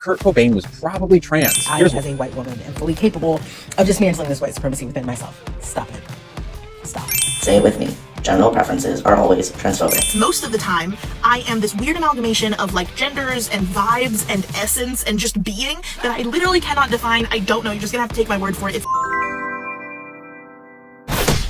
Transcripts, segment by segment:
Kurt Cobain was probably trans. I, as a white woman, am fully capable of dismantling this white supremacy within myself. Stop it. Stop. Say it with me. Genital preferences are always transphobic. Most of the time, I am this weird amalgamation of like genders and vibes and essence and just being that I literally cannot define. I don't know. You're just gonna have to take my word for it.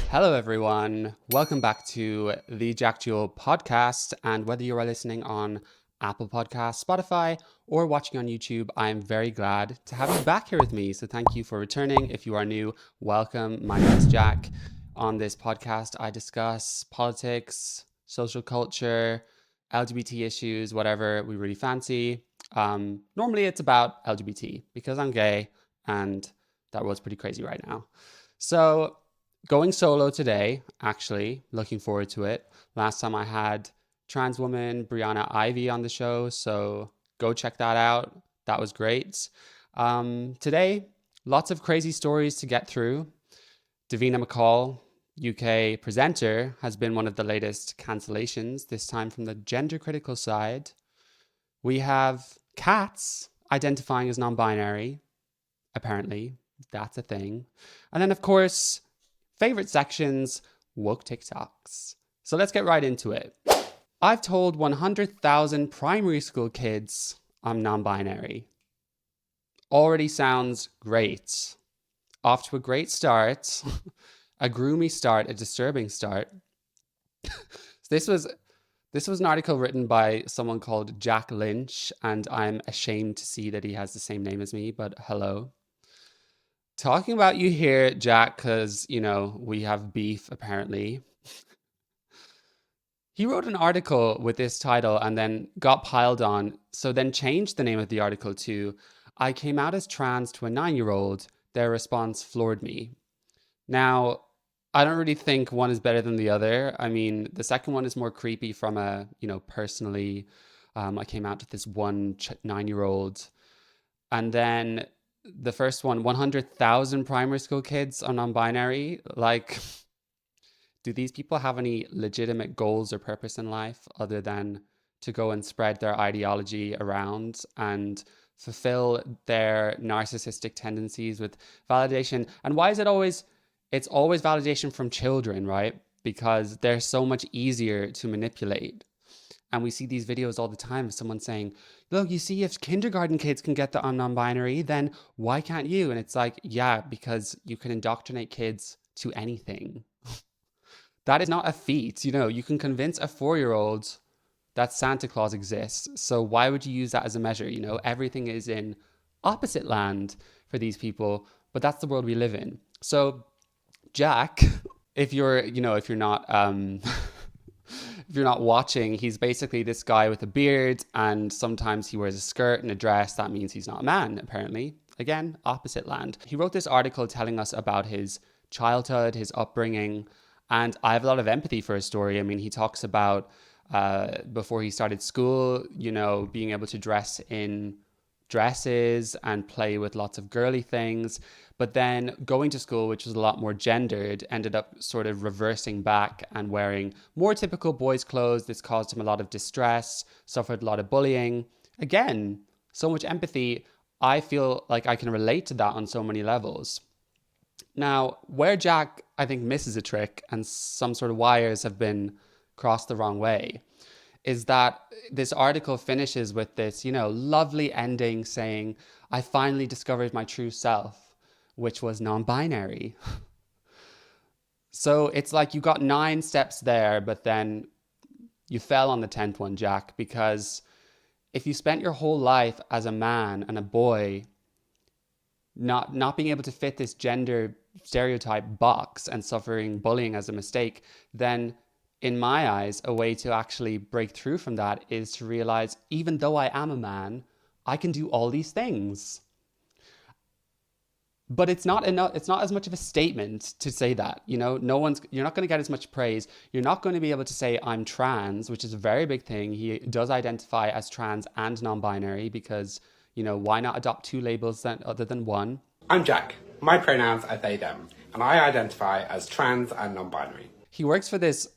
Hello, everyone. Welcome back to the Jack Jewell podcast. And whether you are listening on Apple Podcasts, Spotify, or watching on YouTube, I am very glad to have you back here with me. So thank you for returning. If you are new, welcome. My name is Jack. On this podcast, I discuss politics, social culture, LGBT issues, whatever we really fancy. Normally it's about LGBT because I'm gay and that world's pretty crazy right now. So going solo today, actually, looking forward to it. Last time I had trans woman Briana on the show, so go check that out. That was great. Today, lots of crazy stories to get through. Davina McCall, UK presenter, has been one of the latest cancellations, this time from the gender critical side. We have cats identifying as non-binary. Apparently, that's a thing. And then, of course, favorite sections, woke TikToks. So let's get right into it. I've told 100,000 primary school kids I'm non-binary. Already sounds great. Off to a great start. A groomy start, a disturbing start. This was an article written by someone called Jack Lynch, and I'm ashamed to see that he has the same name as me, but hello. Talking about you here, Jack, because, you know, we have beef, apparently. He wrote an article with this title and then got piled on, so then changed the name of the article to, I came out as trans to a 9-year-old. Their response floored me. Now, I don't really think one is better than the other. I mean, the second one is more creepy from a, personally, I came out to this one 9-year-old. And then the first one, 100,000 primary school kids are non-binary. Like, do these people have any legitimate goals or purpose in life other than to go and spread their ideology around and fulfill their narcissistic tendencies with validation? And why is it's always validation from children, right? Because they're so much easier to manipulate. And we see these videos all the time of someone saying, look, you see, if kindergarten kids can get the non-binary, then why can't you? And it's like, yeah, because you can indoctrinate kids to anything. That is not a feat. You can convince a 4-year-old that Santa Claus exists. So why would you use that as a measure? Everything is in opposite land for these people, but that's the world we live in. So Jack, if you're not if you're not watching, he's basically this guy with a beard, and sometimes he wears a skirt and a dress. That means he's not a man, apparently. Again, opposite land. He wrote this article telling us about his childhood, his upbringing, and I have a lot of empathy for his story. I mean, he talks about before he started school, being able to dress in dresses and play with lots of girly things. But then going to school, which was a lot more gendered, ended up sort of reversing back and wearing more typical boys' clothes. This caused him a lot of distress, suffered a lot of bullying. Again, so much empathy. I feel like I can relate to that on so many levels. Now, where Jack, I think, misses a trick and some sort of wires have been crossed the wrong way is that this article finishes with this, lovely ending saying, I finally discovered my true self, which was non-binary. So it's like you got 9 steps there, but then you fell on the 10th one, Jack, because if you spent your whole life as a man and a boy not being able to fit this gender stereotype box and suffering bullying as a mistake, then in my eyes, a way to actually break through from that is to realize, even though I am a man, I can do all these things. But it's not enough. It's not as much of a statement to say that, you're not going to get as much praise. You're not going to be able to say I'm trans, which is a very big thing. He does identify as trans and non-binary because, why not adopt 2 labels other than one? I'm Jack. My pronouns are they, them, and I identify as trans and non-binary. He works for this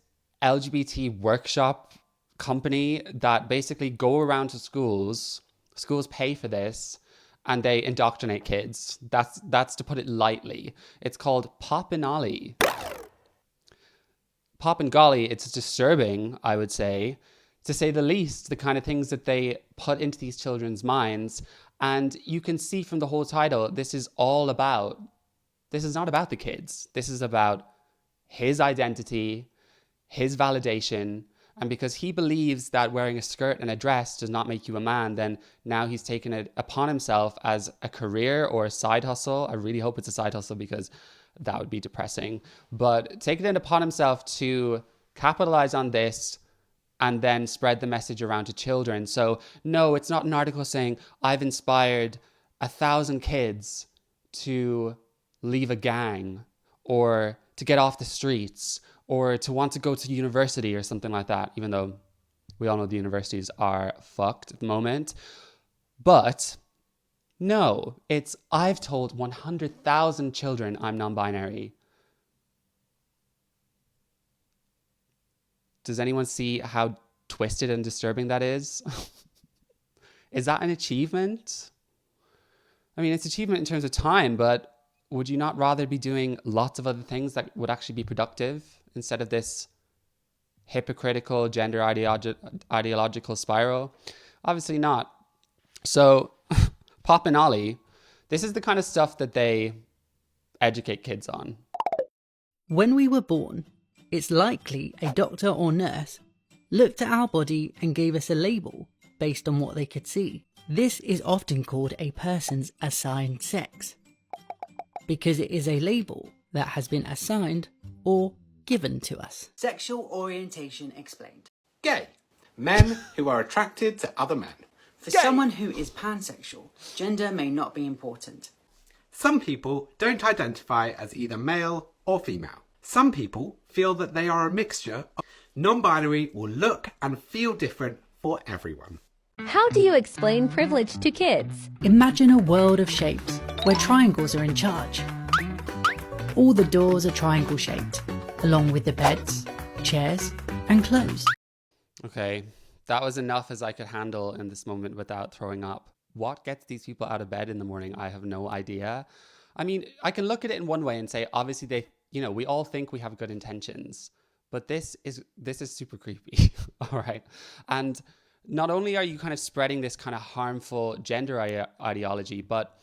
LGBT workshop company that basically go around to schools Schools pay for this and they indoctrinate kids. That's to put it lightly. It's called Pop and Olly. Pop and Golly, it's disturbing, I would say, to say the least, the kind of things that they put into these children's minds. And you can see from the whole title, this is not about the kids. This is about his identity, his validation. And because he believes that wearing a skirt and a dress does not make you a man, then now he's taken it upon himself as a career or a side hustle. I really hope it's a side hustle because that would be depressing. But taking it upon himself to capitalize on this and then spread the message around to children. So no, it's not an article saying, I've inspired 1,000 kids to leave a gang or to get off the streets or to want to go to university or something like that, even though we all know the universities are fucked at the moment. But no, it's I've told 100,000 children I'm non-binary. Does anyone see how twisted and disturbing that is? Is that an achievement? I mean, it's achievement in terms of time, but would you not rather be doing lots of other things that would actually be productive instead of this hypocritical gender ideological spiral? Obviously not. So Pop and Olly, this is the kind of stuff that they educate kids on. When we were born, it's likely a doctor or nurse looked at our body and gave us a label based on what they could see. This is often called a person's assigned sex, because it is a label that has been assigned or given to us. Sexual orientation explained. Gay. Men who are attracted to other men. For someone who is pansexual, gender may not be important. Some people don't identify as either male or female. Some people feel that they are a mixture. Non-binary will look and feel different for everyone. How do you explain privilege to kids? Imagine a world of shapes where triangles are in charge. All the doors are triangle shaped, along with the beds, chairs, and clothes. Okay, that was enough as I could handle in this moment without throwing up. What gets these people out of bed in the morning? I have no idea. I mean, I can look at it in one way and say, obviously we all think we have good intentions, but this is super creepy. All right. And not only are you kind of spreading this kind of harmful gender ideology, but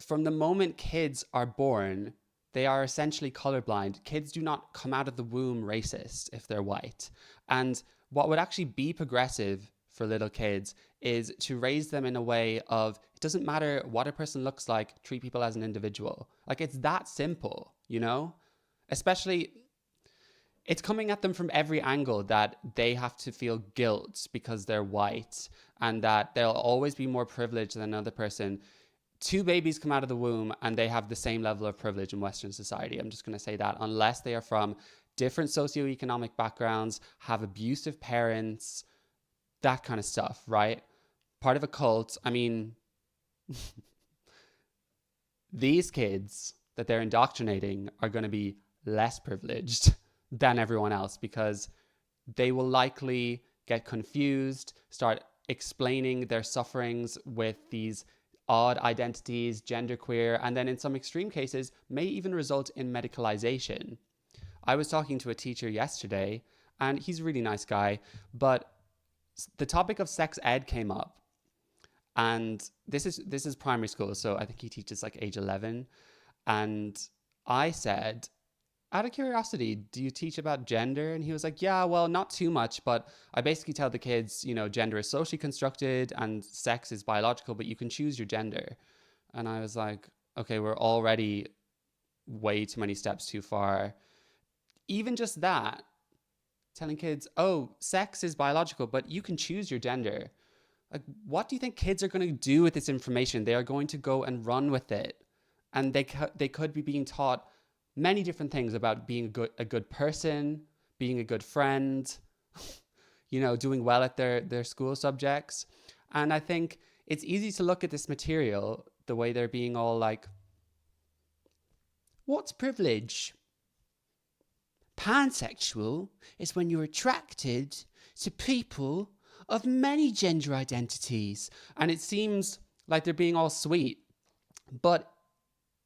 from the moment kids are born, they are essentially colorblind. Kids do not come out of the womb racist if they're white. And what would actually be progressive for little kids is to raise them in a way of, it doesn't matter what a person looks like, treat people as an individual. Like, it's that simple, you know? Especially, it's coming at them from every angle that they have to feel guilt because they're white and that they'll always be more privileged than another person. 2 babies come out of the womb and they have the same level of privilege in Western society. I'm just going to say that, unless they are from different socioeconomic backgrounds, have abusive parents, that kind of stuff, right? Part of a cult. I mean, these kids that they're indoctrinating are going to be less privileged than everyone else because they will likely get confused, start explaining their sufferings with these odd identities, genderqueer, and then in some extreme cases may even result in medicalization. I was talking to a teacher yesterday, and he's a really nice guy, but the topic of sex ed came up, and this is primary school, so I think he teaches like age 11, and I said, out of curiosity, do you teach about gender? And he was like, yeah, well, not too much, but I basically tell the kids, gender is socially constructed and sex is biological, but you can choose your gender. And I was like, okay, we're already way too many steps too far. Even just that, telling kids, oh, sex is biological, but you can choose your gender. Like, what do you think kids are going to do with this information? They are going to go and run with it. And they could be being taught many different things about being a good person, being a good friend, doing well at their school subjects. And I think it's easy to look at this material the way they're being all like, what's privilege? Pansexual is when you're attracted to people of many gender identities. And it seems like they're being all sweet, but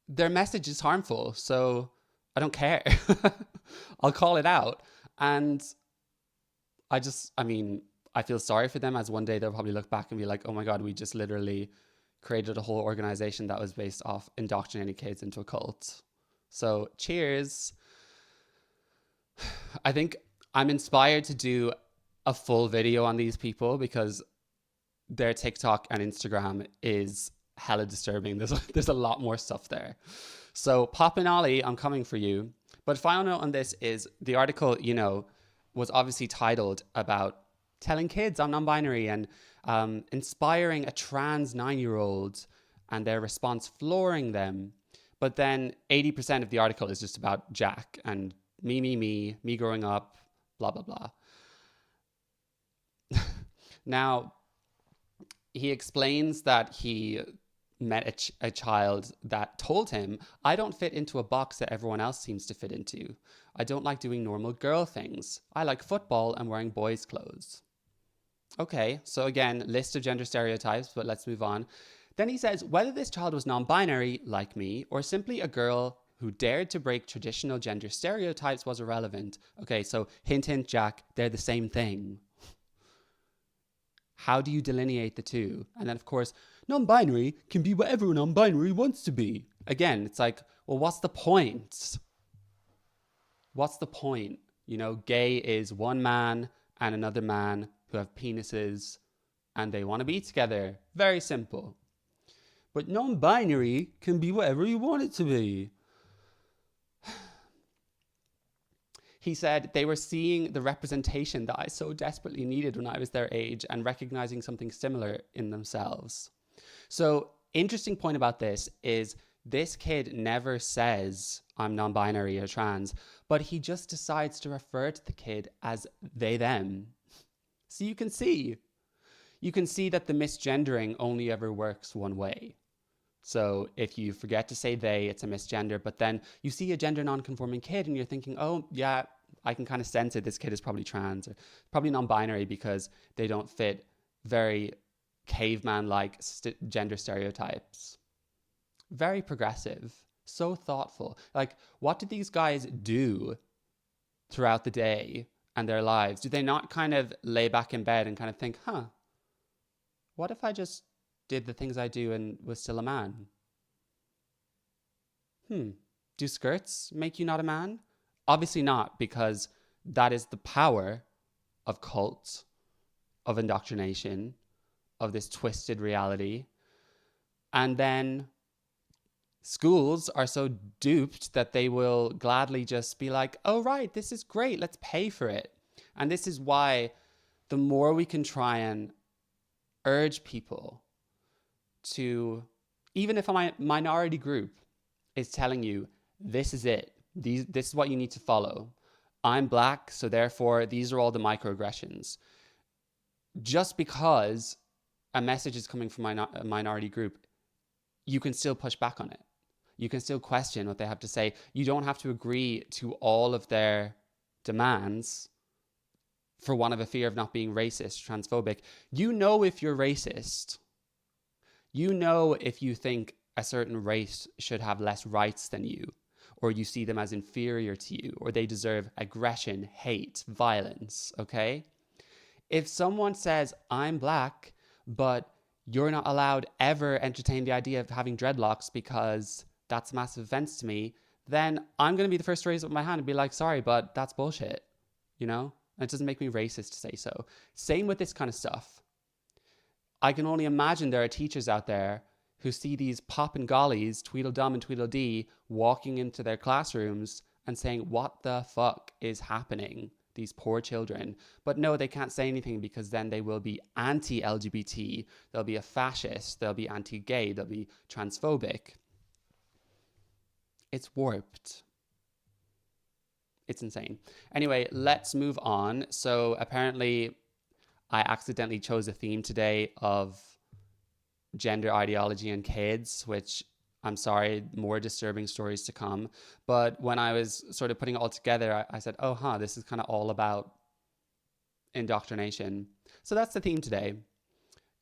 their message is harmful. So I don't care. I'll call it out. And I feel sorry for them, as one day they'll probably look back and be like, oh my God, we just literally created a whole organization that was based off indoctrinating kids into a cult. So cheers. I think I'm inspired to do a full video on these people because their TikTok and Instagram is hella disturbing. There's a lot more stuff there. So Pop and Olly, I'm coming for you. But final note on this is the article, was obviously titled about telling kids I'm non-binary and inspiring a trans 9-year-old and their response flooring them. But then 80% of the article is just about Jack and me growing up, blah, blah, blah. Now, he explains that he met a child that told him, I don't fit into a box that everyone else seems to fit into. I don't like doing normal girl things. I like football and wearing boys' clothes. Okay, so again, list of gender stereotypes, but let's move on. Then he says, whether this child was non-binary, like me, or simply a girl who dared to break traditional gender stereotypes was irrelevant. Okay, so hint, hint, Jack, they're the same thing. How do you delineate the two? And then, of course, non-binary can be whatever non-binary wants to be. Again, it's like, well, what's the point? What's the point? Gay is one man and another man who have penises and they want to be together. Very simple. But non-binary can be whatever you want it to be. He said they were seeing the representation that I so desperately needed when I was their age and recognizing something similar in themselves. So, interesting point about this is this kid never says I'm non-binary or trans, but he just decides to refer to the kid as they, them. So you can see that the misgendering only ever works one way. So if you forget to say they, it's a misgender, but then you see a gender non-conforming kid and you're thinking, oh yeah, I can kind of sense it. This kid is probably trans or probably non-binary because they don't fit very caveman-like gender stereotypes. Very progressive, so thoughtful. Like, what did these guys do throughout the day and their lives? Do they not kind of lay back in bed and kind of think, what if I just did the things I do and was still a man? Do skirts make you not a man? Obviously not, because that is the power of cults, of indoctrination, of this twisted reality. And then schools are so duped that they will gladly just be like, oh, right, this is great, let's pay for it. And this is why the more we can try and urge people to, even if a minority group is telling you, this is it, this is what you need to follow. I'm black, so therefore these are all the microaggressions. Just because a message is coming from a minority group, you can still push back on it. You can still question what they have to say. You don't have to agree to all of their demands for one of a fear of not being racist, transphobic. You know if you're racist. You know if you think a certain race should have less rights than you, or you see them as inferior to you, or they deserve aggression, hate, violence, okay? If someone says, I'm black, but you're not allowed ever entertain the idea of having dreadlocks because that's a massive offense to me, then I'm going to be the first to raise up my hand and be like, sorry, but that's bullshit, you know? And it doesn't make me racist to say so. Same with this kind of stuff. I can only imagine there are teachers out there who see these pop and gollies, Tweedledum and Tweedledee, walking into their classrooms and saying, what the fuck is happening? These poor children. But no, they can't say anything because then they will be anti-LGBT. They'll be a fascist. They'll be anti-gay. They'll be transphobic. It's warped. It's insane. Anyway, let's move on. So apparently I accidentally chose a theme today of gender ideology and kids, which I'm sorry, more disturbing stories to come. But when I was sort of putting it all together, I said, this is kind of all about indoctrination. So that's the theme today.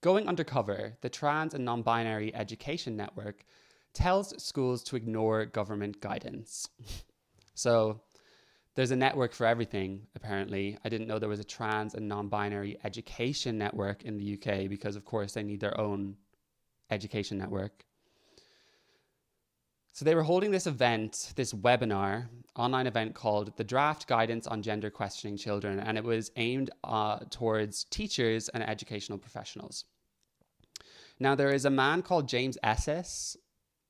Going Undercover, the Trans and Non-Binary Education Network, tells schools to ignore government guidance. So there's a network for everything, apparently. I didn't know there was a trans and non-binary education network in the UK because, of course, they need their own education network. So they were holding this event, this webinar, online event called The Draft Guidance on Gender Questioning Children, and it was aimed towards teachers and educational professionals. Now, there is a man called James Esses.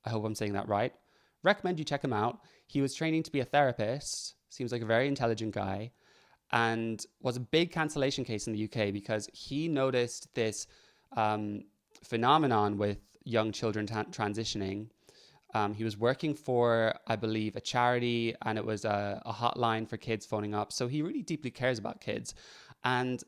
I hope I'm saying that right. Recommend you check him out. He was training to be a therapist. Seems like a very intelligent guy, and was a big cancellation case in the UK because he noticed this phenomenon with young children transitioning. He was working for, I believe, a charity, and it was a hotline for kids phoning up. So he really deeply cares about kids. And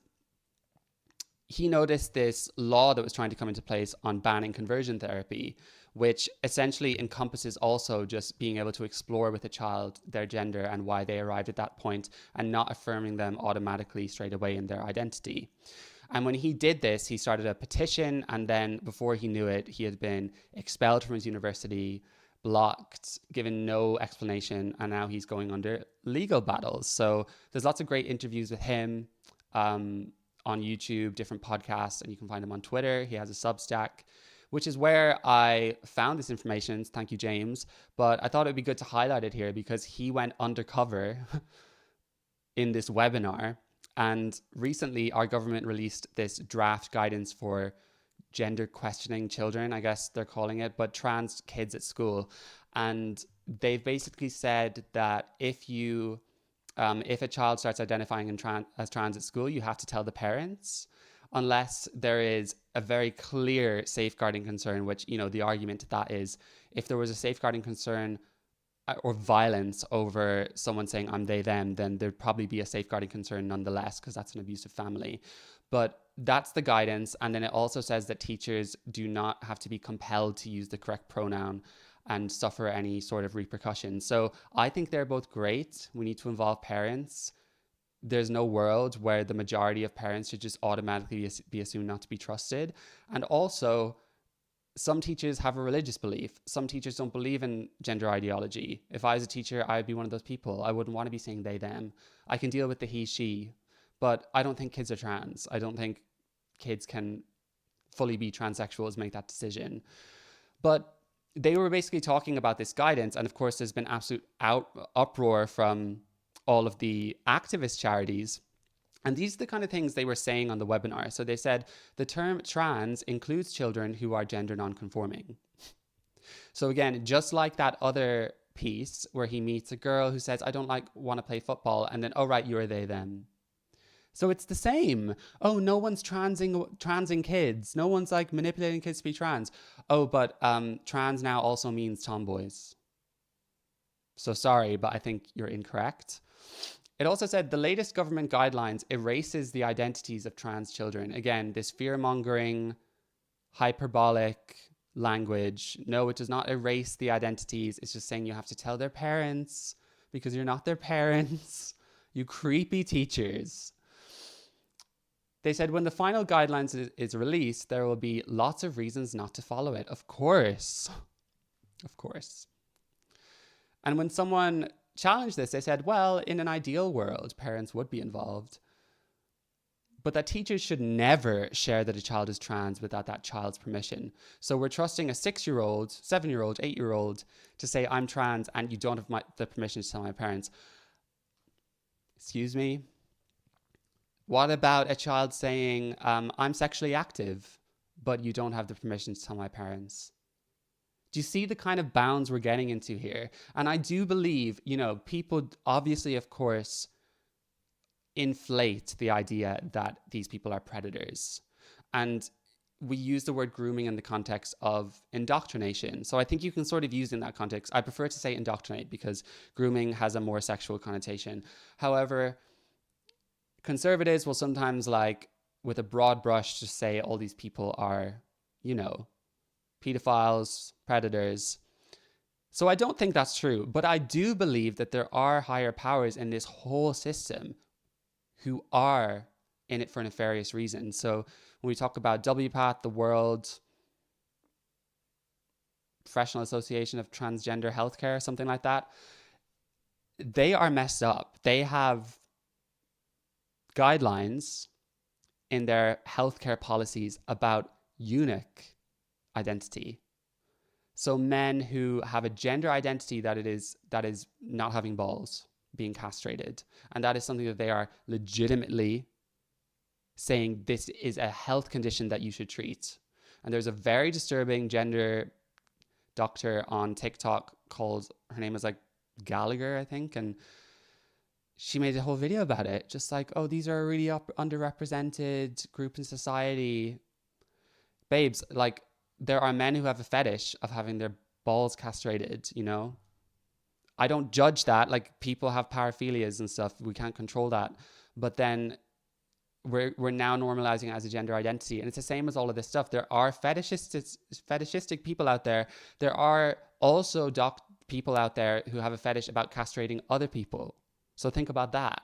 he noticed this law that was trying to come into place on banning conversion therapy, which essentially encompasses also just being able to explore with a child their gender and why they arrived at that point and not affirming them automatically straight away in their identity. And when he did this, he started a petition, and then before he knew it, he had been expelled from his university, blocked, given no explanation, and now he's going under legal battles. So there's lots of great interviews with him on YouTube, different podcasts, and you can find him on Twitter. He has a Substack, which is where I found this information. Thank you, James. But I thought it'd be good to highlight it here because he went undercover in this webinar. And recently, our government released this draft guidance for gender questioning children, I guess they're calling it, but trans kids at school. And they've basically said that if a child starts identifying as trans at school, you have to tell the parents, unless there is a very clear safeguarding concern, which, you know, the argument to that is if there was a safeguarding concern or violence over someone saying I'm they, them, then there'd probably be a safeguarding concern nonetheless, because that's an abusive family. But that's the guidance. And then it also says that teachers do not have to be compelled to use the correct pronoun and suffer any sort of repercussions. So I think they're both great. We need to involve parents. There's no world where the majority of parents should just automatically be assumed not to be trusted. And also, some teachers have a religious belief. Some teachers don't believe in gender ideology. If I was a teacher, I'd be one of those people. I wouldn't want to be saying they, them. I can deal with the he, she, but I don't think kids are trans. I don't think kids can fully be transsexuals, make that decision. But they were basically talking about this guidance. And of course, there's been absolute uproar from all of the activist charities. And these are the kind of things they were saying on the webinar. So they said the term trans includes children who are gender non-conforming. So again, just like that other piece where he meets a girl who says, I don't want to play football. And then, oh, right, you're they, them. So it's the same. Oh, no one's transing kids. No one's like manipulating kids to be trans. Oh, but trans now also means tomboys. So sorry, but I think you're incorrect. It also said the latest government guidelines erases the identities of trans children. Again, this fear-mongering, hyperbolic language. No, it does not erase the identities. It's just saying you have to tell their parents because you're not their parents. You creepy teachers. They said when the final guidelines is released, there will be lots of reasons not to follow it. Of course. Of course. And when someone challenged this, they said, well, in an ideal world, parents would be involved. But that teachers should never share that a child is trans without that child's permission. So we're trusting a 6-year-old, 7-year-old, 8-year-old to say, I'm trans, and you don't have the permission to tell my parents. Excuse me? What about a child saying, I'm sexually active, but you don't have the permission to tell my parents? Do you see the kind of bounds we're getting into here? And I do believe, people obviously, of course, inflate the idea that these people are predators. And we use the word grooming in the context of indoctrination. So I think you can sort of use in that context. I prefer to say indoctrinate because grooming has a more sexual connotation. However, conservatives will sometimes, with a broad brush, just say all these people are, pedophiles, predators. So I don't think that's true, but I do believe that there are higher powers in this whole system who are in it for nefarious reasons. So when we talk about WPATH, the World Professional Association of Transgender Healthcare, something like that, they are messed up. They have guidelines in their healthcare policies about eunuch identity. So men who have a gender identity that is not having balls, being castrated. And that is something that they are legitimately saying this is a health condition that you should treat. And there's a very disturbing gender doctor on TikTok called, her name is like Gallagher, I think, and she made a whole video about it, just like, oh, these are a really underrepresented group in society. Babes, like, there are men who have a fetish of having their balls castrated, you know? I don't judge that. Like, people have paraphilias and stuff. We can't control that. But then we're now normalizing it as a gender identity. And it's the same as all of this stuff. There are fetishistic people out there. There are also people out there who have a fetish about castrating other people. So think about that.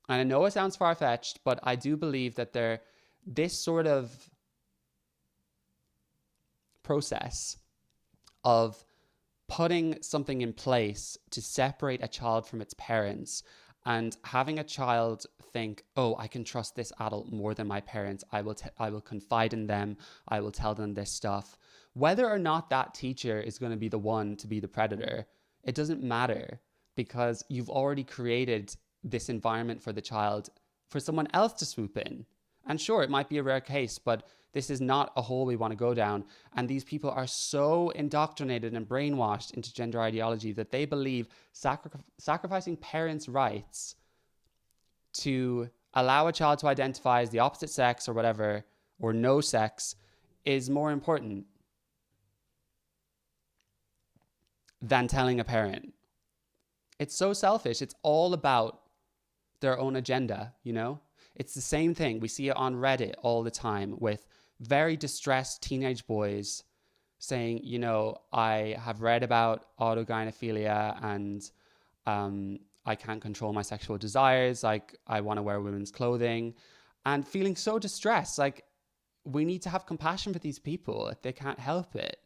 And I know it sounds far-fetched, but I do believe that this sort of process of putting something in place to separate a child from its parents and having a child think, oh, I can trust this adult more than my parents. I will confide in them. I will tell them this stuff. Whether or not that teacher is going to be the one to be the predator, it doesn't matter, because you've already created this environment for the child for someone else to swoop in. And sure, it might be a rare case, but this is not a hole we want to go down. And these people are so indoctrinated and brainwashed into gender ideology that they believe sacrificing parents' rights to allow a child to identify as the opposite sex or whatever, or no sex, is more important than telling a parent. It's so selfish. It's all about their own agenda, you know? It's the same thing. We see it on Reddit all the time with very distressed teenage boys saying, you know, I have read about autogynephilia and I can't control my sexual desires. Like, I want to wear women's clothing, and feeling so distressed. Like, we need to have compassion for these people if they can't help it.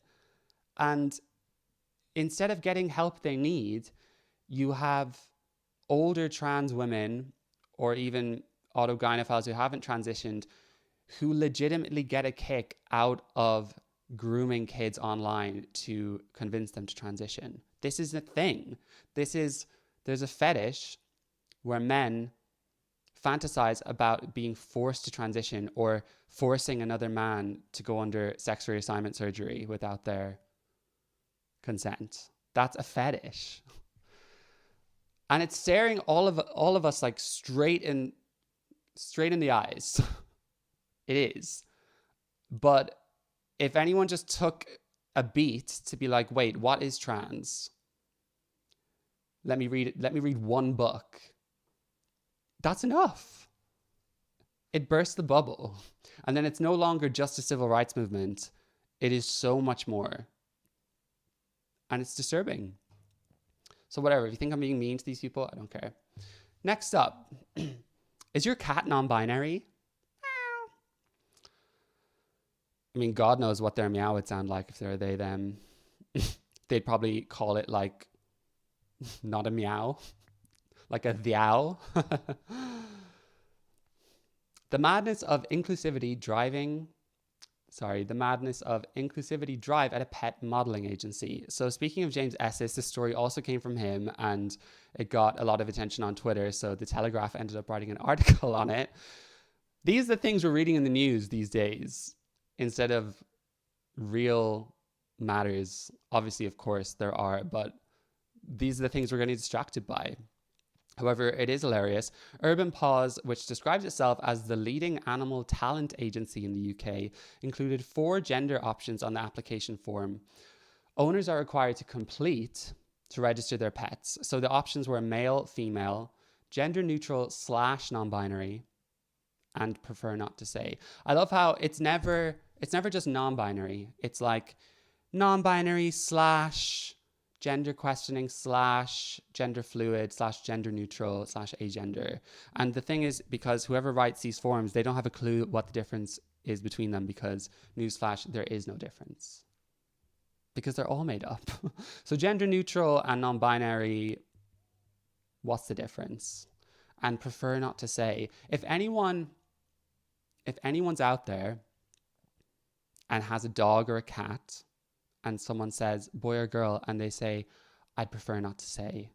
And instead of getting help they need, you have older trans women or even autogynephiles who haven't transitioned who legitimately get a kick out of grooming kids online to convince them to transition. This is a thing. There's a fetish where men fantasize about being forced to transition or forcing another man to go under sex reassignment surgery without their consent. That's a fetish. And it's staring all of us like straight in the eyes. It is. But if anyone just took a beat to be like, wait, what is trans? Let me read one book. That's enough. It bursts the bubble. And then it's no longer just a civil rights movement. It is so much more. And it's disturbing. So whatever, if you think I'm being mean to these people, I don't care. Next up, is your cat non-binary? I mean, God knows what their meow would sound like if they're they, them. They'd probably call it like, not a meow, like a thou. The madness of inclusivity drive at a pet modeling agency. So speaking of James Esses, this story also came from him and it got a lot of attention on Twitter. So the Telegraph ended up writing an article on it. These are the things we're reading in the news these days instead of real matters. Obviously, of course, there are, but these are the things we're getting distracted by. However, it is hilarious. Urban Paws, which describes itself as the leading animal talent agency in the UK, included 4 gender options on the application form. Owners are required to complete to register their pets. So the options were male, female, gender neutral / non-binary, and prefer not to say. I love how it's never just non-binary. It's like non-binary / gender questioning / gender fluid / gender neutral / agender. And the thing is, because whoever writes these forums, they don't have a clue what the difference is between them, because newsflash, there is no difference. Because they're all made up. So gender neutral and non-binary, what's the difference? And prefer not to say. If anyone's out there and has a dog or a cat, and someone says boy or girl, and they say, I'd prefer not to say,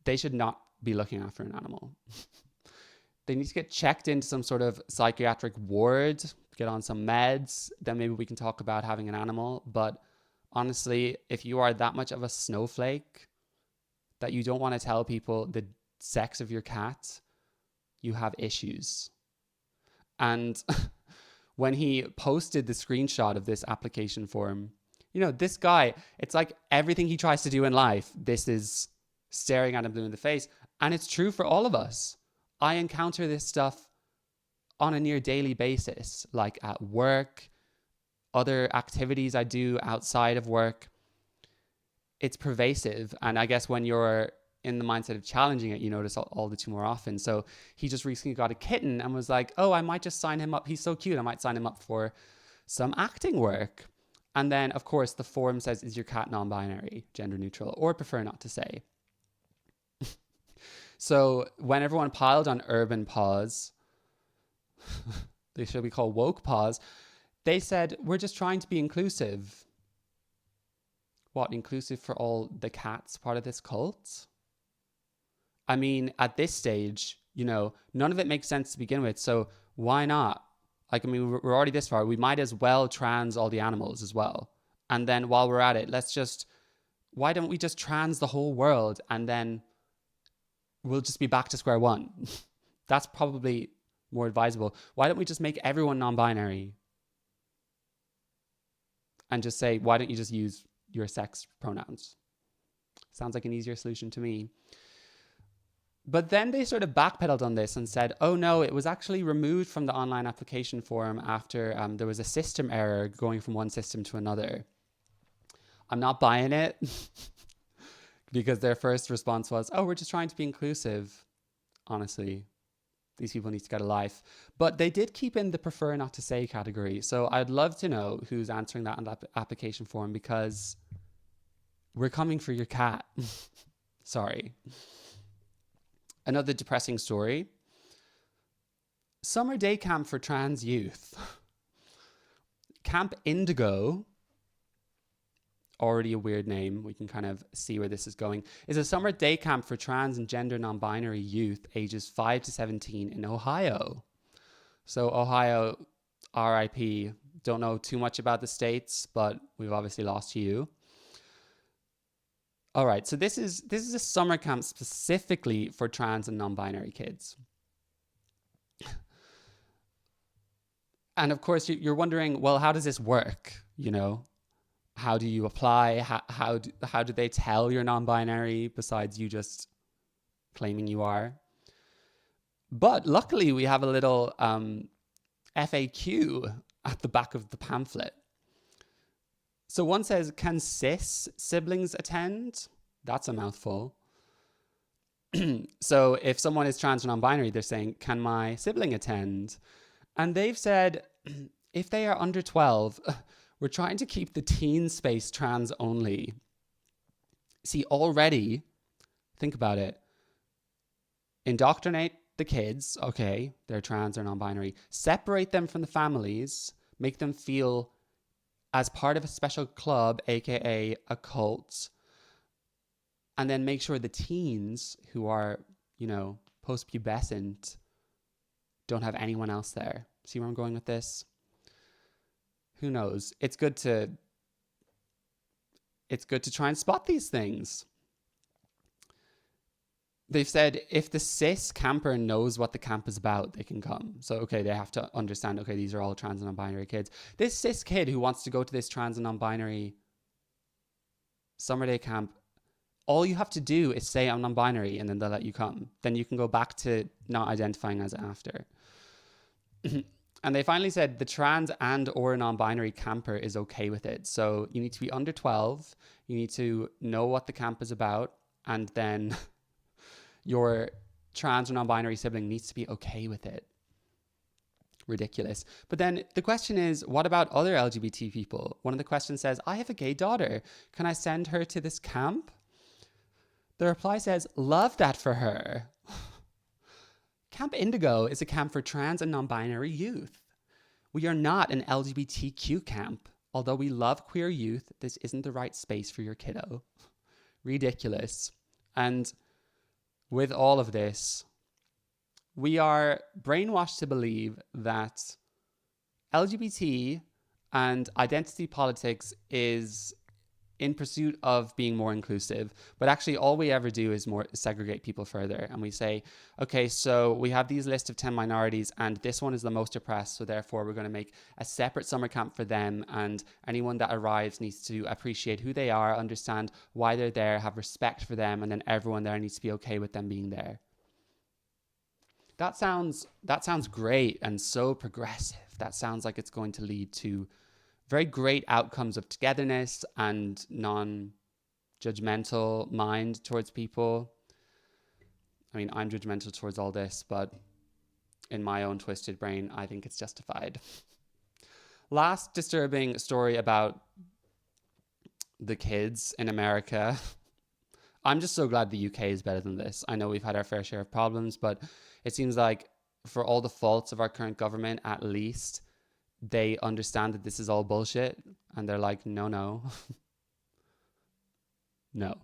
they should not be looking after an animal. They need to get checked into some sort of psychiatric ward, get on some meds, then maybe we can talk about having an animal. But honestly, if you are that much of a snowflake that you don't want to tell people the sex of your cat, you have issues. And when he posted the screenshot of this application form, you know, this guy, it's like everything he tries to do in life, this is staring at him blue in the face. And it's true for all of us. I encounter this stuff on a near daily basis, like at work, other activities I do outside of work. It's pervasive. And I guess when you're in the mindset of challenging it, you notice all the too more often. So he just recently got a kitten and was like, oh, I might just sign him up. He's so cute. I might sign him up for some acting work. And then, of course, the forum says, is your cat non-binary, gender neutral, or prefer not to say? So when everyone piled on urban pause, they should be called woke pause, they said, we're just trying to be inclusive. What, inclusive for all the cats part of this cult? I mean, at this stage, you know, none of it makes sense to begin with. So why not? Like, I mean, we're already this far. We might as well trans all the animals as well. And then while we're at it, why don't we just trans the whole world? And then we'll just be back to square one. That's probably more advisable. Why don't we just make everyone non-binary? And just say, why don't you just use your sex pronouns? Sounds like an easier solution to me. But then they sort of backpedaled on this and said, oh no, it was actually removed from the online application form after there was a system error going from one system to another. I'm not buying it because their first response was, oh, we're just trying to be inclusive. Honestly, these people need to get a life. But they did keep in the prefer not to say category. So I'd love to know who's answering that on the application form, because we're coming for your cat. Sorry. Another depressing story. Summer day camp for trans youth. Camp Indigo, already a weird name, we can kind of see where this is going, is a summer day camp for trans and gender non-binary youth ages 5 to 17 in Ohio. So Ohio, RIP. Don't know too much about the states, but we've obviously lost you. All right, so this is a summer camp specifically for trans and non-binary kids. And of course, you're wondering, well, how does this work? You know, how do you apply? How do they tell you're non-binary besides you just claiming you are? But luckily, we have a little FAQ at the back of the pamphlet. So one says, can cis siblings attend? That's a mouthful. So if someone is trans or non-binary, they're saying, can my sibling attend? And they've said, if they are under 12, we're trying to keep the teen space trans only. See, already, think about it. Indoctrinate the kids, okay, they're trans or non-binary. Separate them from the families, make them feel as part of a special club, aka a cult, and then make sure the teens who are, you know, post-pubescent don't have anyone else there. See where I'm going with this? Who knows? It's good to try and spot these things. They've said if the cis camper knows what the camp is about, they can come. So, okay, they have to understand, okay, these are all trans and non-binary kids. This cis kid who wants to go to this trans and non-binary summer day camp, all you have to do is say I'm non-binary and then they'll let you come. Then you can go back to not identifying as after. And they finally said the trans and or non-binary camper is okay with it. So you need to be under 12. You need to know what the camp is about. And then your trans or non-binary sibling needs to be okay with it. Ridiculous. But then the question is, what about other LGBT people? One of the questions says, I have a gay daughter. Can I send her to this camp? The reply says, love that for her. Camp Indigo is a camp for trans and non-binary youth. We are not an LGBTQ camp. Although we love queer youth, this isn't the right space for your kiddo. Ridiculous. And with all of this, we are brainwashed to believe that LGBT and identity politics is in pursuit of being more inclusive. But actually, all we ever do is more segregate people further. And we say, okay, so we have these list of 10 minorities and this one is the most oppressed. So therefore, we're going to make a separate summer camp for them. And anyone that arrives needs to appreciate who they are, understand why they're there, have respect for them. And then everyone there needs to be okay with them being there. That sounds great and so progressive. That sounds like it's going to lead to very great outcomes of togetherness and non-judgmental mind towards people. I mean, I'm judgmental towards all this, but in my own twisted brain, I think it's justified. Last disturbing story about the kids in America. I'm just so glad the UK is better than this. I know we've had our fair share of problems, but it seems like for all the faults of our current government, at least they understand that this is all bullshit. And they're like, no. No.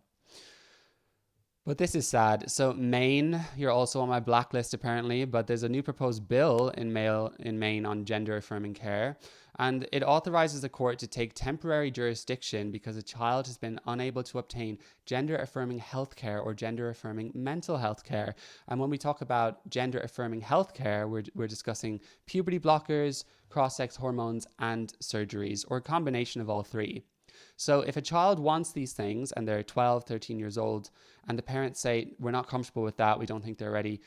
But this is sad. So Maine, you're also on my blacklist apparently, but there's a new proposed bill in Maine on gender affirming care. And it authorizes the court to take temporary jurisdiction because a child has been unable to obtain gender affirming healthcare or gender affirming mental health care. And when we talk about gender affirming healthcare, we're discussing puberty blockers, cross-sex hormones, and surgeries, or a combination of all three. So if a child wants these things and they're 12, 13 years old, and the parents say, we're not comfortable with that, we don't think they're ready,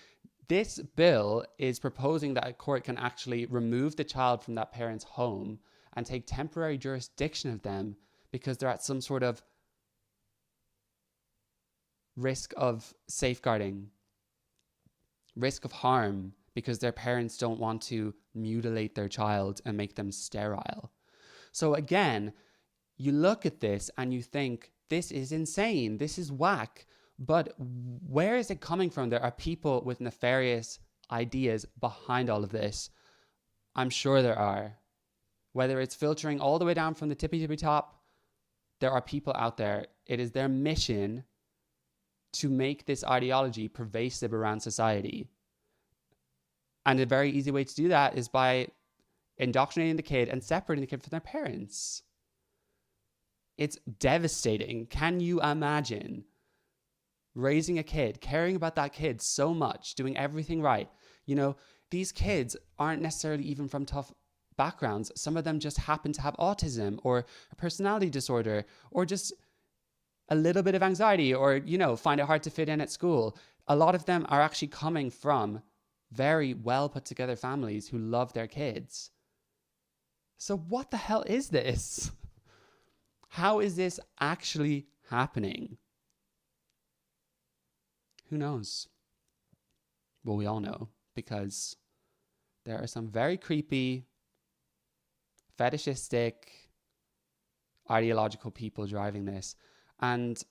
this bill is proposing that a court can actually remove the child from that parent's home and take temporary jurisdiction of them because they're at some sort of risk of safeguarding, risk of harm, because their parents don't want to mutilate their child and make them sterile. So again, you look at this and you think, this is insane, this is whack. But where is it coming from? There are people with nefarious ideas behind all of this. I'm sure there are. Whether it's filtering all the way down from the tippy top, there are people out there. It is their mission to make this ideology pervasive around society. And a very easy way to do that is by indoctrinating the kid and separating the kid from their parents. It's devastating. Can you imagine raising a kid, caring about that kid so much, doing everything right? You know, these kids aren't necessarily even from tough backgrounds. Some of them just happen to have autism or a personality disorder or just a little bit of anxiety or, you know, find it hard to fit in at school. A lot of them are actually coming from very well put together families who love their kids. So what the hell is this? How is this actually happening? Who knows? Well, we all know, because there are some very creepy, fetishistic, ideological people driving this. And,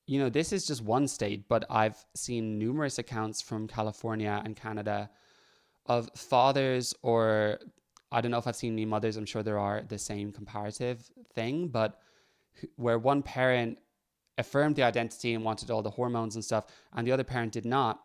you know, this is just one state, but I've seen numerous accounts from California and Canada of fathers, or I don't know if I've seen any mothers, I'm sure there are the same comparative thing, but where one parent affirmed the identity and wanted all the hormones and stuff, and the other parent did not.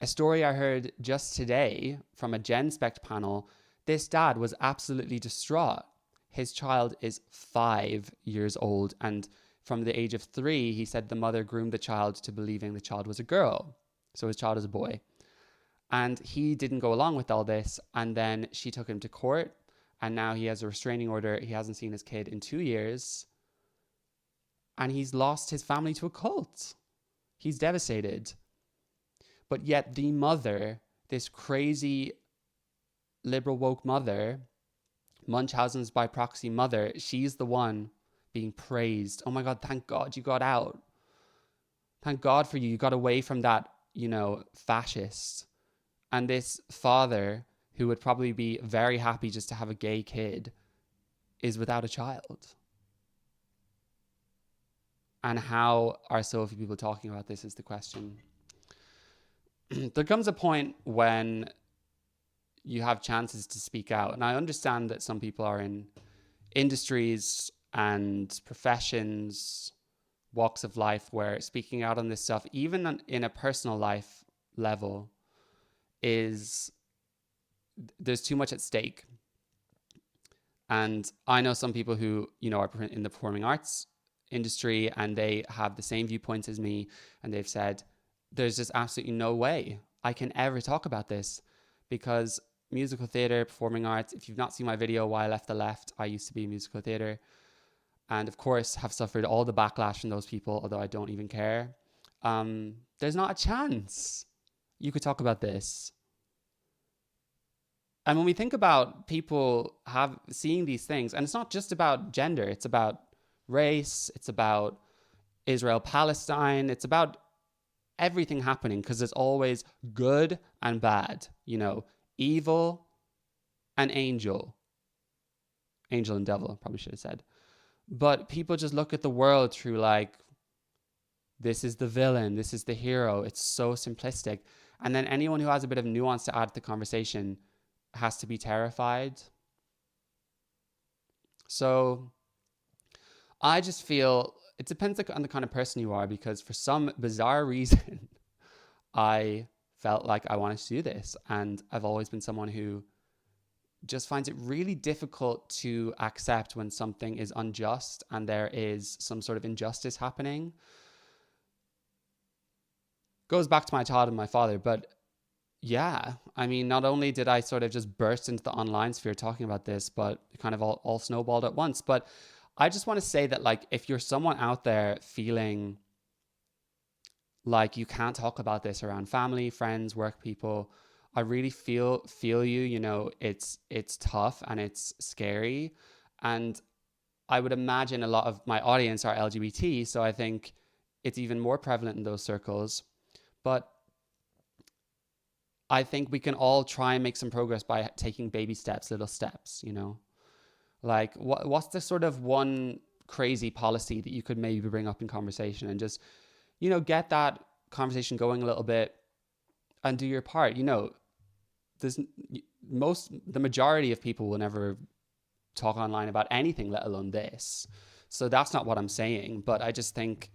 A story I heard just today from a Gen Spect panel, this dad was absolutely distraught. His child is 5 years old, and from the age of 3, he said the mother groomed the child to believing the child was a girl. So his child is a boy. And he didn't go along with all this, and then she took him to court, and now he has a restraining order. He hasn't seen his kid in 2 years. And he's lost his family to a cult. He's devastated. But yet the mother, this crazy liberal woke mother, Munchausen's by proxy mother, she's the one being praised. Oh my God, thank God you got out. Thank God for you. You got away from that, fascist. And this father, who would probably be very happy just to have a gay kid, is without a child. And how are so few people talking about this is the question. There comes a point when you have chances to speak out. And I understand that some people are in industries and professions, walks of life, where speaking out on this stuff, even in a personal life level, there's too much at stake. And I know some people who, are in the performing arts industry, and they have the same viewpoints as me, and they've said, there's just absolutely no way I can ever talk about this, because musical theatre, performing arts, if you've not seen my video, Why I Left the Left, I used to be in musical theatre, and of course have suffered all the backlash from those people, although I don't even care. There's not a chance you could talk about this. And when we think about people seeing these things, and it's not just about gender, it's about race, it's about Israel, Palestine, it's about everything happening, because there's always good and bad, evil and angel and devil, probably should have said. But people just look at the world through this is the villain, this is the hero. It's so simplistic. And then anyone who has a bit of nuance to add to the conversation has to be terrified. So I just feel it depends on the kind of person you are, because for some bizarre reason, I felt like I wanted to do this. And I've always been someone who just finds it really difficult to accept when something is unjust and there is some sort of injustice happening. Goes back to my childhood and my father, but yeah, I mean, not only did I sort of just burst into the online sphere talking about this, but it kind of all snowballed at once. But I just want to say that, if you're someone out there feeling like you can't talk about this around family, friends, work people, I really feel you. It's tough and it's scary. And I would imagine a lot of my audience are LGBT, so I think it's even more prevalent in those circles. But I think we can all try and make some progress by taking baby steps, little steps, what's the sort of one crazy policy that you could maybe bring up in conversation and just, get that conversation going a little bit and do your part. The majority of people will never talk online about anything, let alone this. So that's not what I'm saying, but I just think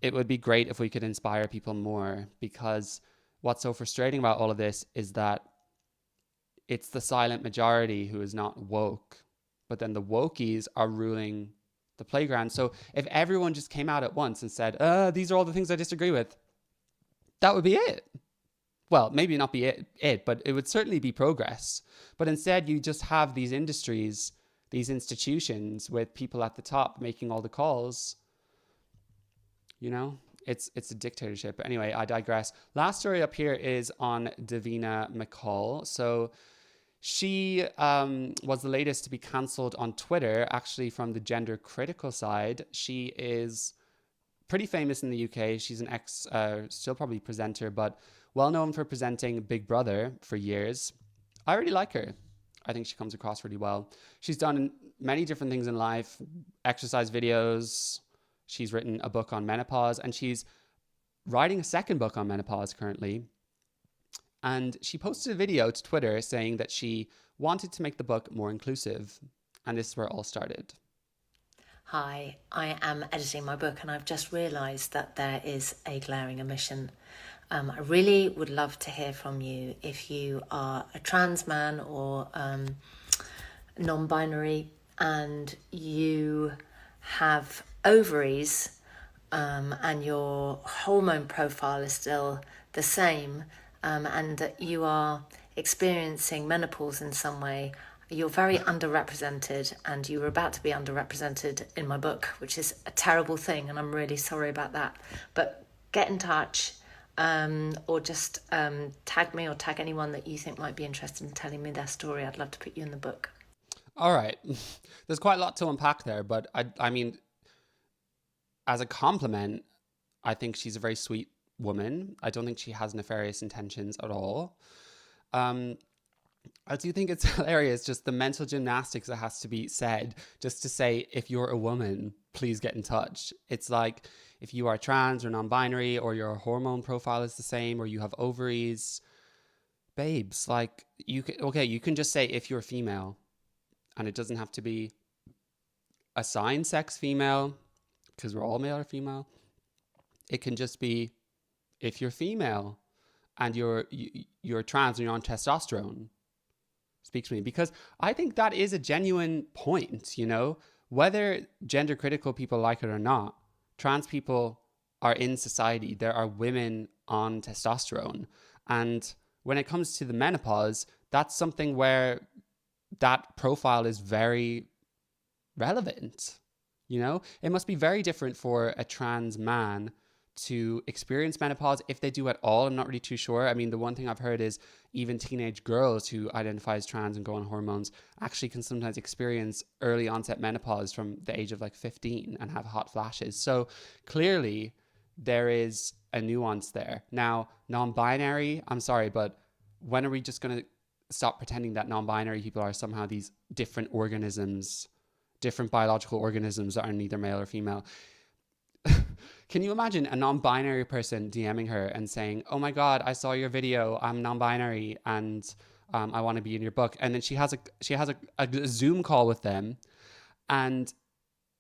it would be great if we could inspire people more, because what's so frustrating about all of this is that it's the silent majority who is not woke, but then the wokies are ruling the playground. So if everyone just came out at once and said, these are all the things I disagree with, that would be it. Well, maybe not be it, but it would certainly be progress. But instead, you just have these industries, these institutions with people at the top making all the calls. It's a dictatorship. But anyway, I digress. Last story up here is on Davina McCall. So she was the latest to be cancelled on Twitter, actually from the gender critical side. She is pretty famous in the UK. She's an still probably presenter, but well known for presenting Big Brother for years. I really like her. I think she comes across really well. She's done many different things in life, exercise videos. She's written a book on menopause, and she's writing a second book on menopause currently. And she posted a video to Twitter saying that she wanted to make the book more inclusive. And this is where it all started. Hi, I am editing my book, and I've just realised that there is a glaring omission. I really would love to hear from you if you are a trans man or non-binary and you have ovaries and your hormone profile is still the same, and that you are experiencing menopause in some way. You're very underrepresented, and you were about to be underrepresented in my book, which is a terrible thing, and I'm really sorry about that. But get in touch. or just tag me or tag anyone that you think might be interested in telling me their story. I'd love to put you in the book. All right. There's quite a lot to unpack there, but I mean, as a compliment, I think she's a very sweet woman. I don't think she has nefarious intentions at all. I do think it's hilarious, just the mental gymnastics that has to be said just to say, if you're a woman, please get in touch. It's like, if you are trans or non-binary, or your hormone profile is the same, or you have ovaries, babes, like, you can just say if you're female, and it doesn't have to be assigned sex female, because we're all male or female. It can just be if you're female and you're trans and you're on testosterone, speak to me. Because I think that is a genuine point, you know, whether gender critical people like it or not, trans people are in society. There are women on testosterone. And when it comes to the menopause, that's something where that profile is very relevant. You know, it must be very different for a trans man to experience menopause, if they do at all. I'm not really too sure. I mean, the one thing I've heard is even teenage girls who identify as trans and go on hormones actually can sometimes experience early onset menopause from the age of like 15 and have hot flashes. So clearly there is a nuance there. Now, non-binary, I'm sorry, but when are we just going to stop pretending that non-binary people are somehow these different organisms, different biological organisms that are neither male or female? Can you imagine a non-binary person DMing her and saying, oh my God, I saw your video, I'm non-binary and I want to be in your book. And then she has a Zoom call with them and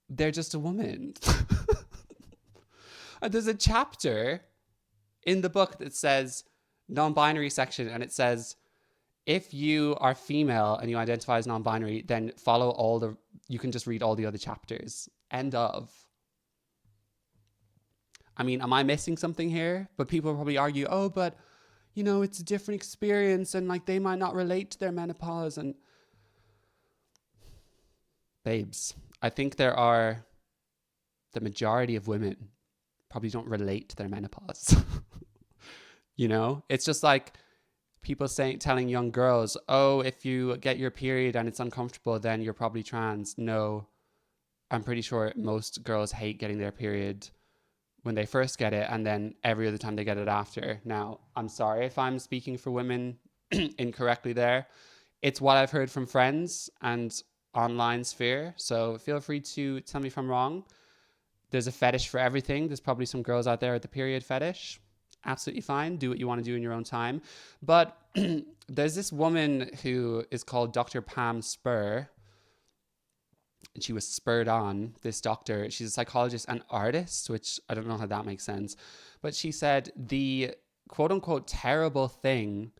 they're just a woman. And there's a chapter in the book that says non-binary section, and it says, if you are female and you identify as non-binary, then you can just read all the other chapters. End of. I mean, am I missing something here? But people will probably argue, oh, but, you know, it's a different experience and like they might not relate to their menopause. And babes, I think the majority of women probably don't relate to their menopause. You know, it's just like people telling young girls, oh, if you get your period and it's uncomfortable, then you're probably trans. No, I'm pretty sure most girls hate getting their period when they first get it, and then every other time they get it after. Now, I'm sorry if I'm speaking for women incorrectly there. It's what I've heard from friends and online sphere, so feel free to tell me if I'm wrong. There's a fetish for everything. There's probably some girls out there with the period fetish. Absolutely fine. Do what you want to do in your own time. But there's this woman who is called Dr. Pam Spur. And she was spurred on, this doctor. She's a psychologist and artist, which I don't know how that makes sense. But she said the quote unquote terrible thing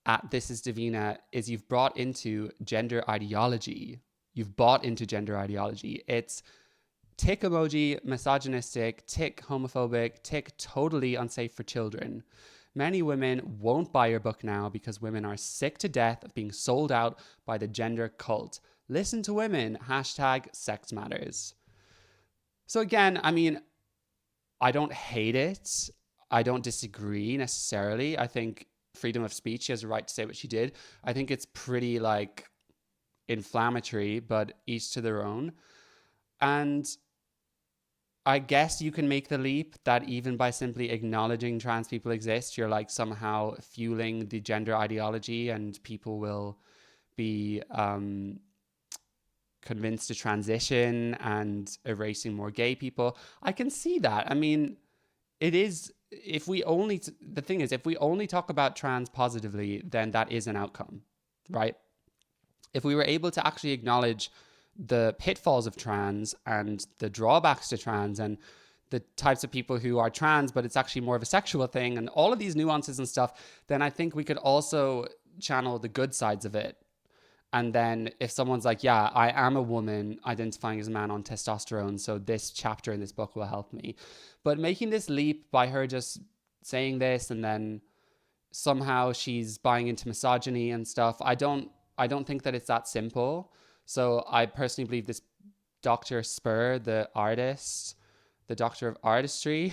at This Is Davina is you've brought into gender ideology. You've bought into gender ideology. It's tick emoji, misogynistic, tick homophobic, tick totally unsafe for children. Many women won't buy your book now because women are sick to death of being sold out by the gender cult. Listen to women, #sex matters. So again, I mean, I don't hate it. I don't disagree necessarily. I think freedom of speech, she has a right to say what she did. I think it's pretty like inflammatory, but each to their own. And I guess you can make the leap that even by simply acknowledging trans people exist, you're like somehow fueling the gender ideology and people will be convinced to transition and erasing more gay people. I can see that. I mean, it is, the thing is, if we only talk about trans positively, then that is an outcome, right? If we were able to actually acknowledge the pitfalls of trans and the drawbacks to trans and the types of people who are trans, but it's actually more of a sexual thing and all of these nuances and stuff, then I think we could also channel the good sides of it. And then if someone's like, yeah, I am a woman identifying as a man on testosterone, so this chapter in this book will help me. But making this leap by her just saying this and then somehow she's buying into misogyny and stuff, I don't think that it's that simple. So I personally believe this Dr. Spur, the artist, the doctor of artistry,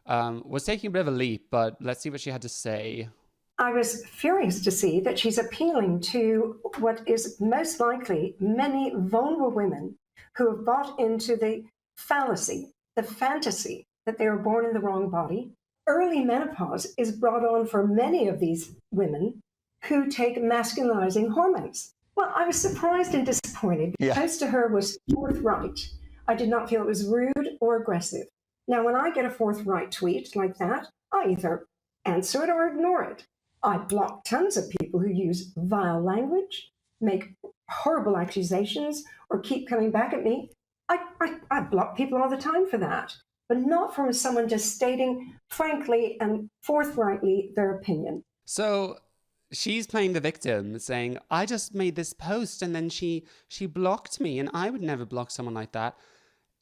was taking a bit of a leap, but let's see what she had to say. I was furious to see that she's appealing to what is most likely many vulnerable women who have bought into the fallacy, the fantasy that they were born in the wrong body. Early menopause is brought on for many of these women who take masculinizing hormones. Well, I was surprised and disappointed. Yeah. The post to her was forthright. I did not feel it was rude or aggressive. Now, when I get a forthright tweet like that, I either answer it or ignore it. I block tons of people who use vile language, make horrible accusations, or keep coming back at me. I block people all the time for that, but not from someone just stating frankly and forthrightly their opinion. So she's playing the victim, saying, I just made this post and then she blocked me, and I would never block someone like that.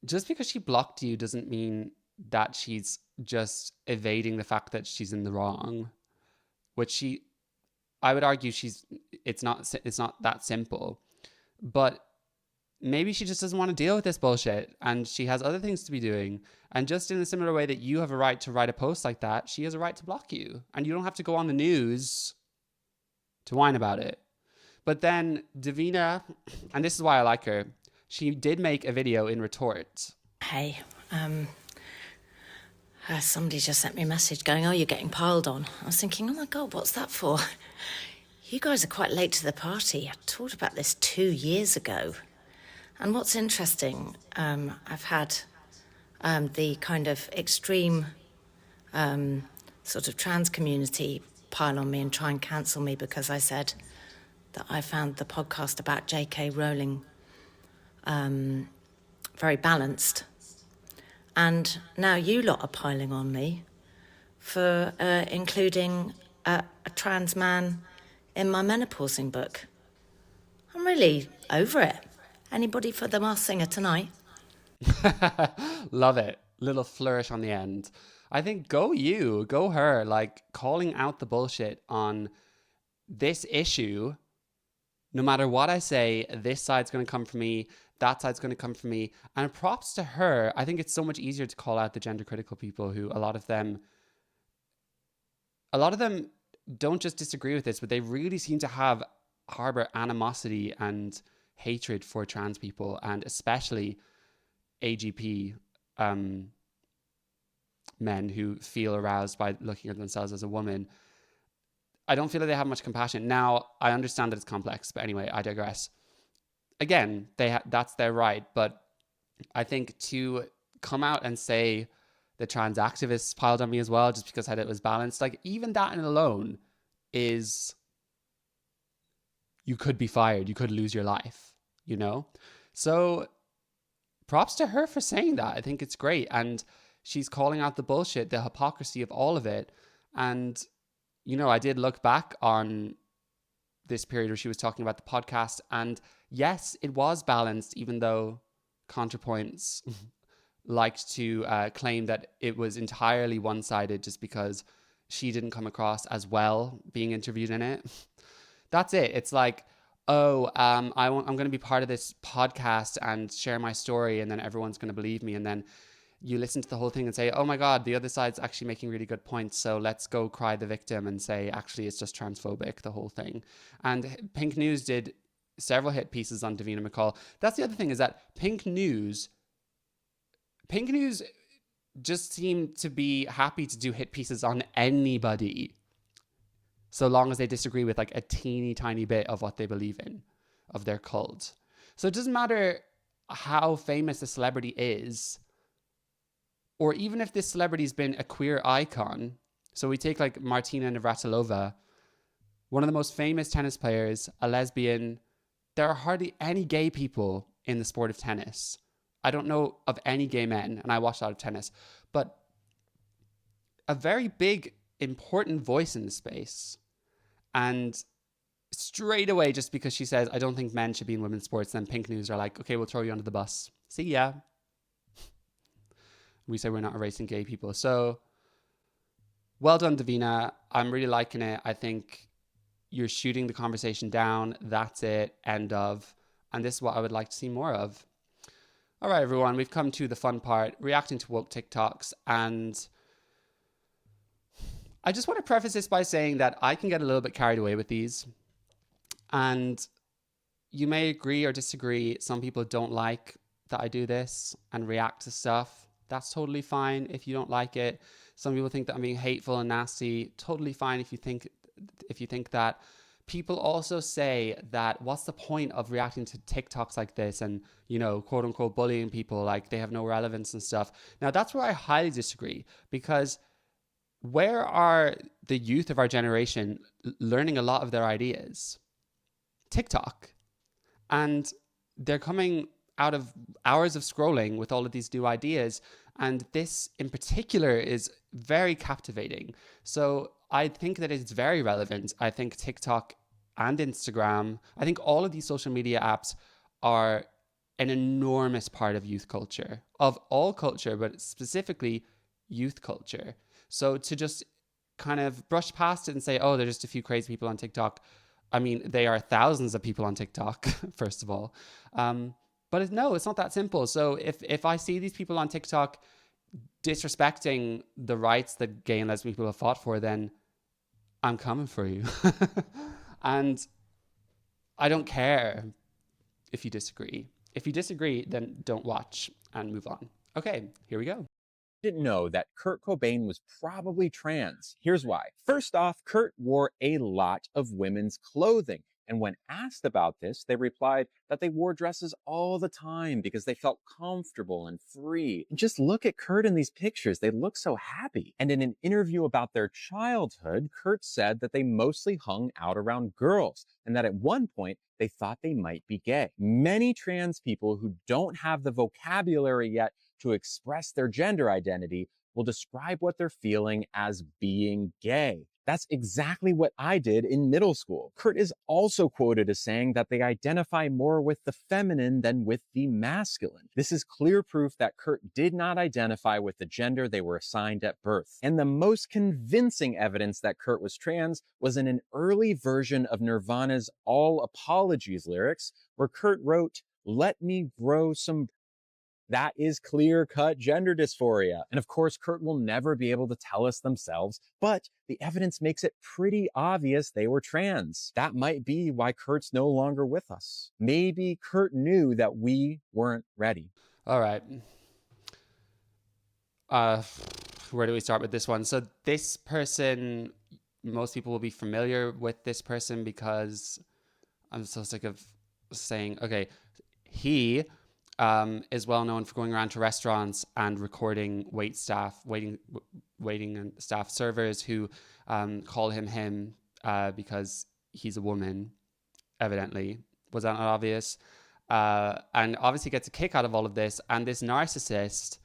Just because she blocked you doesn't mean that she's just evading the fact that she's in the wrong. Which I would argue it's not that simple. But maybe she just doesn't want to deal with this bullshit and she has other things to be doing. And just in a similar way that you have a right to write a post like that, she has a right to block you. And you don't have to go on the news to whine about it. But then Davina, and this is why I like her, she did make a video in retort. Hey, somebody just sent me a message going, oh, you're getting piled on. I was thinking, oh my God, what's that for? You guys are quite late to the party. I talked about this 2 years ago. And what's interesting, I've had the kind of extreme sort of trans community pile on me and try and cancel me because I said that I found the podcast about J.K. Rowling very balanced. And now you lot are piling on me for including a trans man in my menopausing book. I'm really over it. Anybody for the Masked Singer tonight? Love it. Little flourish on the end. I think go her, like calling out the bullshit on this issue. No matter what I say, this side's going to come for me. That side's going to come for me. And props to her. I think it's so much easier to call out the gender critical people who a lot of them don't just disagree with this, but they really seem to harbor animosity and hatred for trans people, and especially AGP men who feel aroused by looking at themselves as a woman. I don't feel like they have much compassion. Now, I understand that it's complex, but anyway, I digress. Again, that's their right, but I think to come out and say the trans activists piled on me as well just because I said it was balanced, like even that in alone is, you could be fired, you could lose your life, you know? So props to her for saying that. I think it's great. And she's calling out the bullshit, the hypocrisy of all of it. And, you know, I did look back on this period where she was talking about the podcast, and yes, it was balanced, even though ContraPoints liked to claim that it was entirely one-sided just because she didn't come across as well being interviewed in it. That's it. It's like, oh, I'm going to be part of this podcast and share my story, and then everyone's going to believe me. And then you listen to the whole thing and say, oh my God, the other side's actually making really good points. So let's go cry the victim and say, actually, it's just transphobic, the whole thing. And Pink News did several hit pieces on Davina McCall. That's the other thing, is that Pink News just seemed to be happy to do hit pieces on anybody, so long as they disagree with like a teeny tiny bit of what they believe in, of their cult. So it doesn't matter how famous a celebrity is, or even if this celebrity's been a queer icon. So we take like Martina Navratilova, one of the most famous tennis players, a lesbian. There are hardly any gay people in the sport of tennis. I don't know of any gay men, and I watch a lot of tennis, but a very big, important voice in the space. And straight away, just because she says, I don't think men should be in women's sports, then Pink News are like, okay, we'll throw you under the bus. See ya. We say we're not erasing gay people. So well done, Davina. I'm really liking it. I think you're shooting the conversation down. That's it. End of. And this is what I would like to see more of. All right, everyone. We've come to the fun part, reacting to woke TikToks. And I just want to preface this by saying that I can get a little bit carried away with these. And you may agree or disagree. Some people don't like that I do this and react to stuff. That's totally fine if you don't like it. Some people think that I'm being hateful and nasty. Totally fine if you think that. People also say that what's the point of reacting to TikToks like this and, you know, quote unquote bullying people, like they have no relevance and stuff. Now, that's where I highly disagree, because where are the youth of our generation learning a lot of their ideas? TikTok. And they're coming out of hours of scrolling with all of these new ideas. And this in particular is very captivating. So I think that it's very relevant. I think TikTok and Instagram, I think all of these social media apps are an enormous part of youth culture, of all culture, but specifically youth culture. So to just kind of brush past it and say, oh, they're just a few crazy people on TikTok. I mean, they are thousands of people on TikTok, first of all. But no, it's not that simple. So if I see these people on TikTok disrespecting the rights that gay and lesbian people have fought for, then I'm coming for you. And I don't care if you disagree. If you disagree, then don't watch and move on. Okay, here we go. Didn't know that Kurt Cobain was probably trans. Here's why. First off, Kurt wore a lot of women's clothing. And when asked about this, they replied that they wore dresses all the time because they felt comfortable and free. And just look at Kurt in these pictures. They look so happy. And in an interview about their childhood, Kurt said that they mostly hung out around girls and that at one point they thought they might be gay. Many trans people who don't have the vocabulary yet to express their gender identity will describe what they're feeling as being gay. That's exactly what I did in middle school. Kurt is also quoted as saying that they identify more with the feminine than with the masculine. This is clear proof that Kurt did not identify with the gender they were assigned at birth. And the most convincing evidence that Kurt was trans was in an early version of Nirvana's All Apologies lyrics, where Kurt wrote, "Let me grow some." That is clear-cut gender dysphoria. And of course, Kurt will never be able to tell us themselves, but the evidence makes it pretty obvious they were trans. That might be why Kurt's no longer with us. Maybe Kurt knew that we weren't ready. All right. Where do we start with this one? So this person, most people will be familiar with this person because I'm so sick of saying, okay, he is well known for going around to restaurants and recording waiting and staff servers who call him because he's a woman, evidently. Was that not obvious? And obviously gets a kick out of all of this. And this narcissist,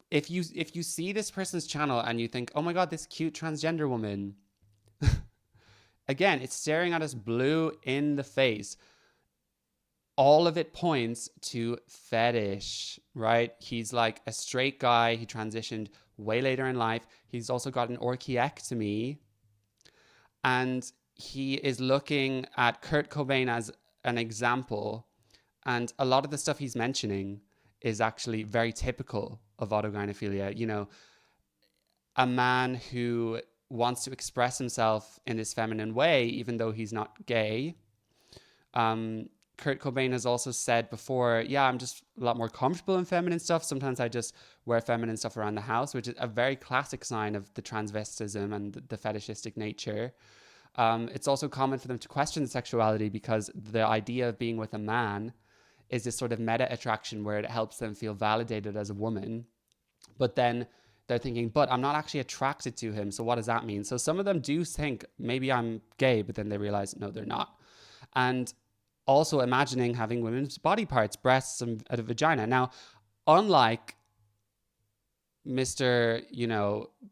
if you see this person's channel and you think, oh my God, this cute transgender woman, again, it's staring at us blue in the face. All of it points to fetish, right? He's like a straight guy. He transitioned way later in life. He's also got an orchiectomy. And he is looking at Kurt Cobain as an example. And a lot of the stuff he's mentioning is actually very typical of autogynephilia. You know, a man who wants to express himself in this feminine way, even though he's not gay. Kurt Cobain has also said before, yeah, I'm just a lot more comfortable in feminine stuff. Sometimes I just wear feminine stuff around the house, which is a very classic sign of the transvestism and the fetishistic nature. It's also common for them to question sexuality because the idea of being with a man is this sort of meta attraction where it helps them feel validated as a woman. But then they're thinking, but I'm not actually attracted to him. So what does that mean? So some of them do think maybe I'm gay, but then they realize, no, they're not. And also imagining having women's body parts, breasts and a vagina. Now, unlike Mr.,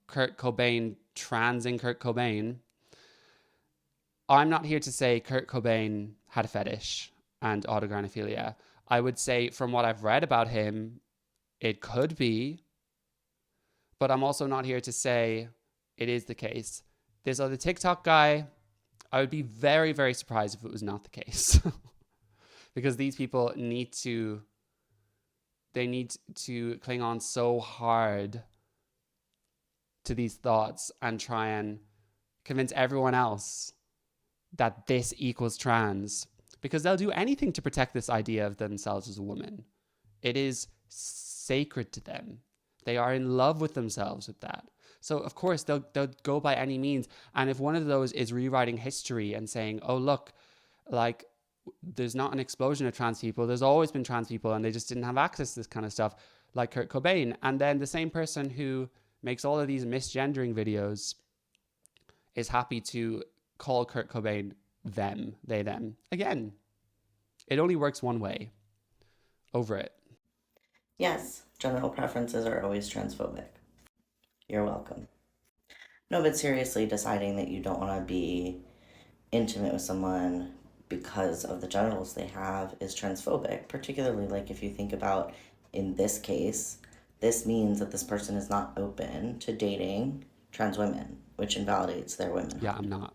Kurt Cobain, transing Kurt Cobain, I'm not here to say Kurt Cobain had a fetish and autogynephilia. I would say from what I've read about him, it could be, but I'm also not here to say it is the case. This other TikTok guy, I would be very, very surprised if it was not the case. Because these people need to cling on so hard to these thoughts and try and convince everyone else that this equals trans, because they'll do anything to protect this idea of themselves as a woman. It is sacred to them. They are in love with themselves with that. So of course they'll go by any means. And if one of those is rewriting history and saying, oh, look, like, there's not an explosion of trans people. There's always been trans people and they just didn't have access to this kind of stuff, like Kurt Cobain. And then the same person who makes all of these misgendering videos is happy to call Kurt Cobain them, they, them. Again, it only works one way. Over it. Yes, genital preferences are always transphobic. You're welcome. No, but seriously, deciding that you don't want to be intimate with someone because of the genitals they have is transphobic, particularly like if you think about, in this case, this means that this person is not open to dating trans women, which invalidates their women. Yeah, I'm not.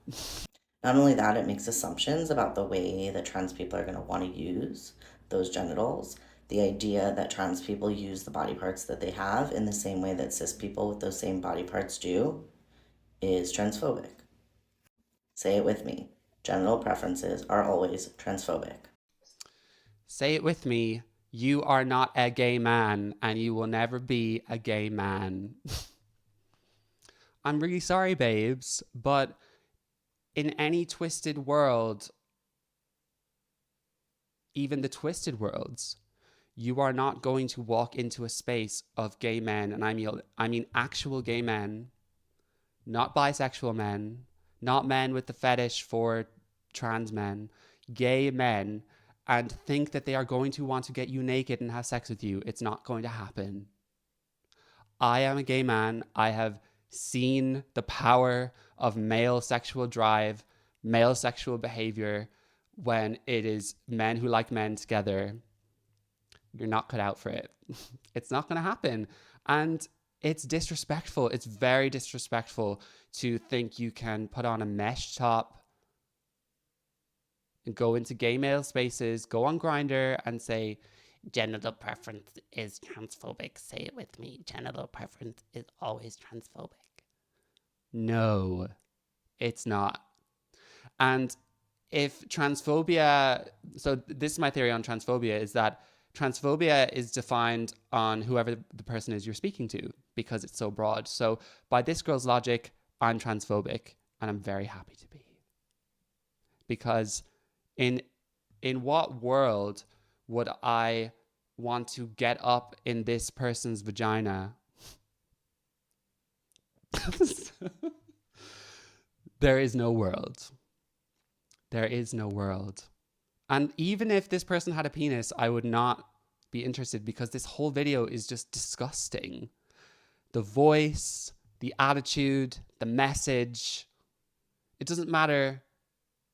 Not only that, it makes assumptions about the way that trans people are going to want to use those genitals. The idea that trans people use the body parts that they have in the same way that cis people with those same body parts do is transphobic. Say it with me. Genital preferences are always transphobic. Say it with me. You are not a gay man and you will never be a gay man. I'm really sorry, babes, but in any twisted world, even the twisted worlds, you are not going to walk into a space of gay men, and I mean actual gay men, not bisexual men, not men with the fetish for trans men, gay men, and think that they are going to want to get you naked and have sex with you. It's not going to happen. I am a gay man. I have seen the power of male sexual drive, male sexual behavior when it is men who like men together. You're not cut out for it. It's not going to happen. And it's disrespectful. It's very disrespectful to think you can put on a mesh top and go into gay male spaces, go on Grindr and say, genital preference is transphobic. Say it with me. Genital preference is always transphobic. No, it's not. And if transphobia, so this is my theory on transphobia, is that transphobia is defined on whoever the person is you're speaking to because it's so broad. So by this girl's logic, I'm transphobic and I'm very happy to be. Because in what world would I want to get up in this person's vagina? There is no world. There is no world. And even if this person had a penis, I would not be interested because this whole video is just disgusting. The voice, the attitude, the message. It doesn't matter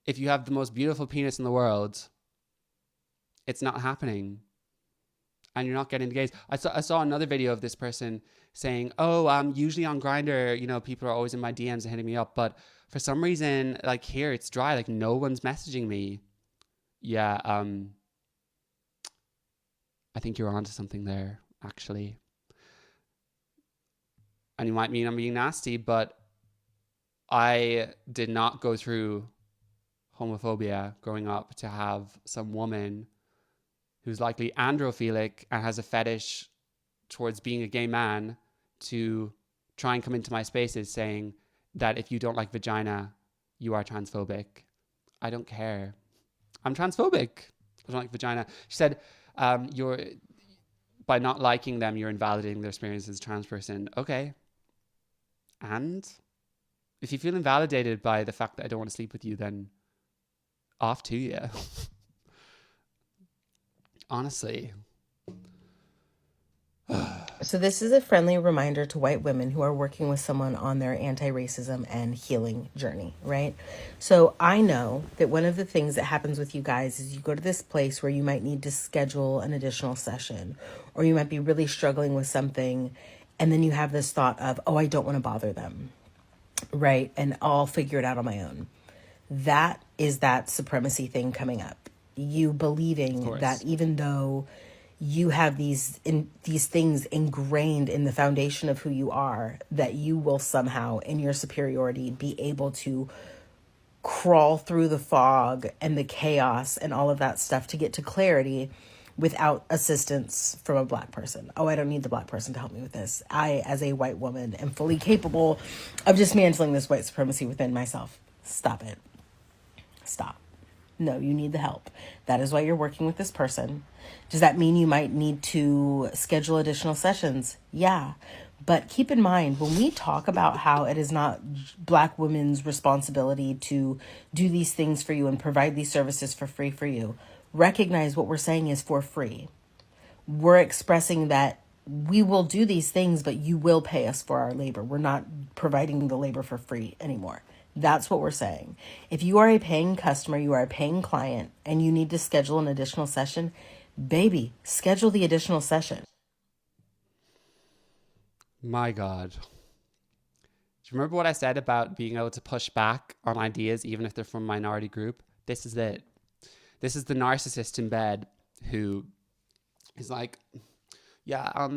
if you have the most beautiful penis in the world. It's not happening. And you're not getting the gays. I saw another video of this person saying, oh, usually on Grindr, you know, people are always in my DMs and hitting me up. But for some reason, like here, it's dry. Like no one's messaging me. Yeah, I think you're onto something there, actually. And you might mean I'm being nasty, but I did not go through homophobia growing up to have some woman who's likely androphilic and has a fetish towards being a gay man to try and come into my spaces saying that if you don't like vagina, you are transphobic. I don't care. I'm transphobic. I don't like vagina. She said, by not liking them, you're invalidating their experience as a trans person. Okay. And if you feel invalidated by the fact that I don't want to sleep with you, then off to you. Honestly. So this is a friendly reminder to white women who are working with someone on their anti-racism and healing journey, right? So I know that one of the things that happens with you guys is you go to this place where you might need to schedule an additional session, or you might be really struggling with something, and then you have this thought of, oh, I don't want to bother them, right? And I'll figure it out on my own. That is that supremacy thing coming up. You believing that even though you have these things ingrained in the foundation of who you are, that you will somehow, in your superiority, be able to crawl through the fog and the chaos and all of that stuff to get to clarity without assistance from a Black person. Oh, I don't need the Black person to help me with this. I, as a white woman, am fully capable of dismantling this white supremacy within myself. Stop it. Stop. No, you need the help. That is why you're working with this person. Does that mean you might need to schedule additional sessions? Yeah. But keep in mind, when we talk about how it is not Black women's responsibility to do these things for you and provide these services for free for you, recognize what we're saying is for free. We're expressing that we will do these things, but you will pay us for our labor. We're not providing the labor for free anymore. That's what we're saying. If you are a paying customer, you are a paying client, and you need to schedule an additional session, baby, schedule the additional session. My God. Do you remember what I said about being able to push back on ideas, even if they're from a minority group? This is it. This is the narcissist in bed who is like, yeah,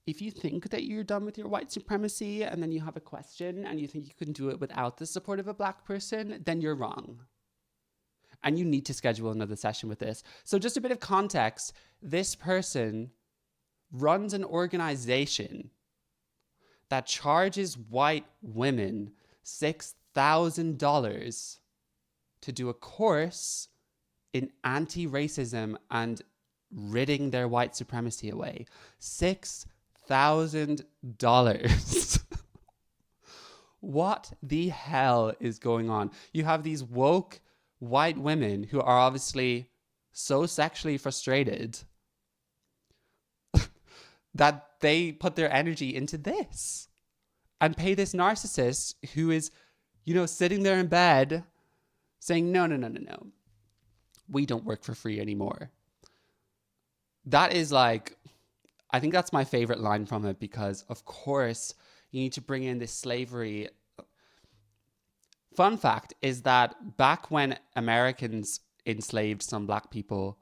if you think that you're done with your white supremacy and then you have a question and you think you can do it without the support of a Black person, then you're wrong. And you need to schedule another session with this. So just a bit of context, this person runs an organization that charges white women $6,000 to do a course in anti-racism and ridding their white supremacy away. $6,000. What the hell is going on? You have these woke white women who are obviously so sexually frustrated that they put their energy into this and pay this narcissist who is, sitting there in bed saying, no. We don't work for free anymore. That is like, I think that's my favorite line from it, because of course you need to bring in this slavery. Fun fact is that back when Americans enslaved some Black people,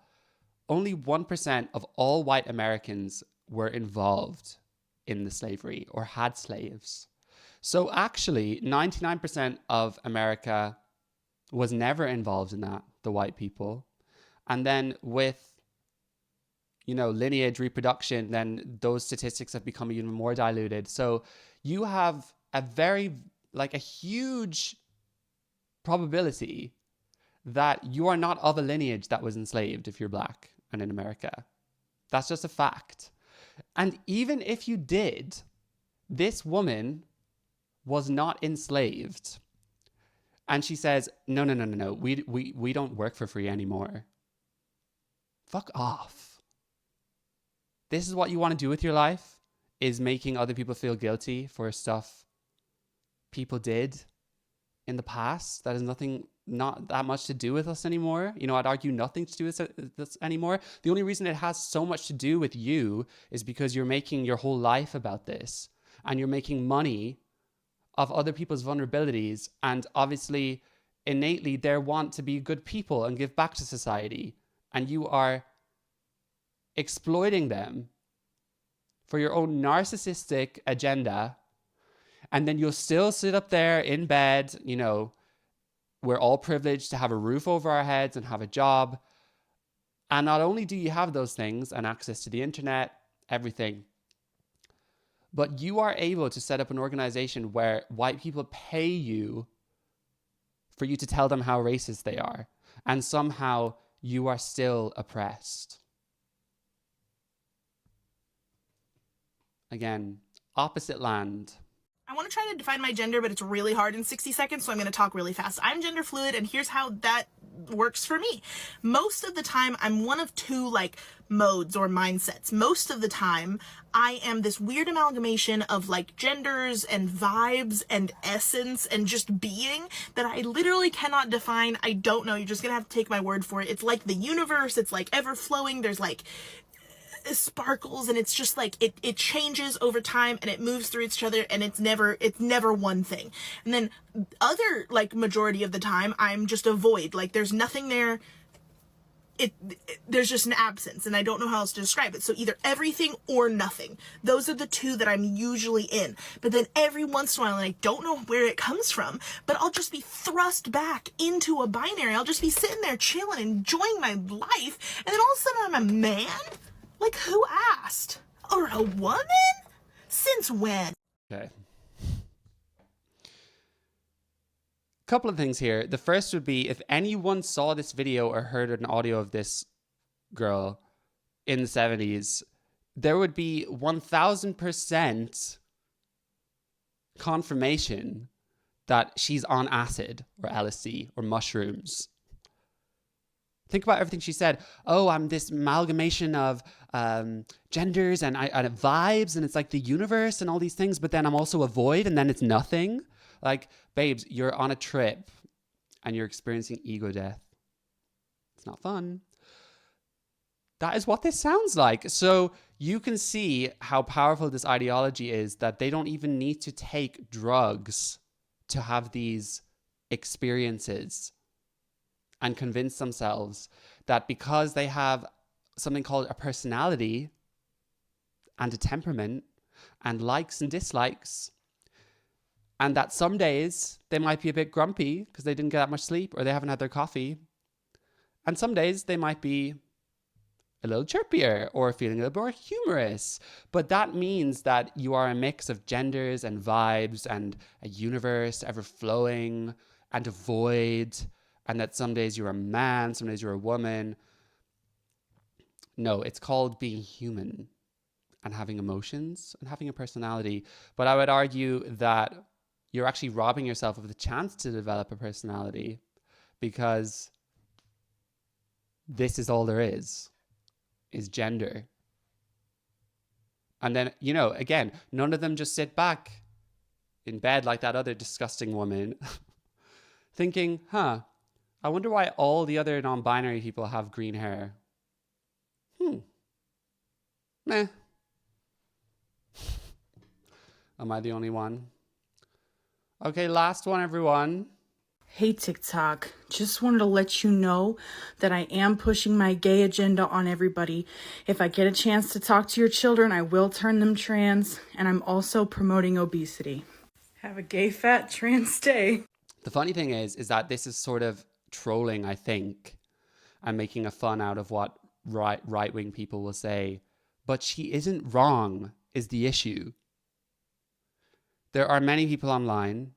only 1% of all white Americans were involved in the slavery or had slaves. So actually 99% of America was never involved in that, the white people. And then with, lineage reproduction, then those statistics have become even more diluted. So you have a huge probability that you are not of a lineage that was enslaved if you're Black and in America. That's just a fact. And even if you did, this woman was not enslaved. And she says, no, we don't work for free anymore. Fuck off. This is what you want to do with your life, is making other people feel guilty for stuff people did in the past that has not that much to do with us anymore. I'd argue nothing to do with this anymore. The only reason it has so much to do with you is because you're making your whole life about this, and you're making money of other people's vulnerabilities, and obviously innately they want to be good people and give back to society, and you are exploiting them for your own narcissistic agenda. And then you'll still sit up there in bed, we're all privileged to have a roof over our heads and have a job. And not only do you have those things and access to the internet, everything, but you are able to set up an organization where white people pay you for you to tell them how racist they are. And somehow you are still oppressed. Again, opposite land. I want to try to define my gender, but it's really hard in 60 seconds, so I'm going to talk really fast. I'm gender fluid, and here's how that works for me. Most of the time, I'm one of two, modes or mindsets. Most of the time, I am this weird amalgamation of, genders and vibes and essence and just being that I literally cannot define. I don't know. You're just going to have to take my word for it. It's like the universe. It's ever-flowing. There's, sparkles, and it's just it changes over time, and it moves through each other, and it's never one thing. And then other majority of the time I'm just a void. There's nothing there there's just an absence, and I don't know how else to describe it. So either everything or nothing. Those are the two that I'm usually in. But then every once in a while, and I don't know where it comes from, but I'll just be thrust back into a binary. I'll just be sitting there chilling, enjoying my life, and then all of a sudden I'm a man? Like, who asked? Or a woman? Since when? Okay. Couple of things here. The first would be, if anyone saw this video or heard an audio of this girl in the 70s, there would be 1000% confirmation that she's on acid or LSD or mushrooms. Think about everything she said. Oh, I'm this amalgamation of genders and vibes, and it's like the universe and all these things, but then I'm also a void, and then it's nothing. Like, babes, you're on a trip and you're experiencing ego death. It's not fun. That is what this sounds like. So you can see how powerful this ideology is, that they don't even need to take drugs to have these experiences and convince themselves that because they have something called a personality and a temperament and likes and dislikes, and that some days they might be a bit grumpy because they didn't get that much sleep or they haven't had their coffee. And some days they might be a little chirpier or feeling a little more humorous. But that means that you are a mix of genders and vibes and a universe ever flowing and a void. And that some days you're a man, some days you're a woman. No, it's called being human and having emotions and having a personality. But I would argue that you're actually robbing yourself of the chance to develop a personality, because this is all there is gender. And then, you know, again, none of them just sit back in bed like that other disgusting woman thinking, I wonder why all the other non-binary people have green hair. Meh. Am I the only one? Okay, last one, everyone. Hey TikTok, just wanted to let you know that I am pushing my gay agenda on everybody. If I get a chance to talk to your children, I will turn them trans, and I'm also promoting obesity. Have a gay, fat, trans day. The funny thing is that this is sort of trolling, I think, and making a fun out of what right-wing people will say. But she isn't wrong, is the issue. There are many people online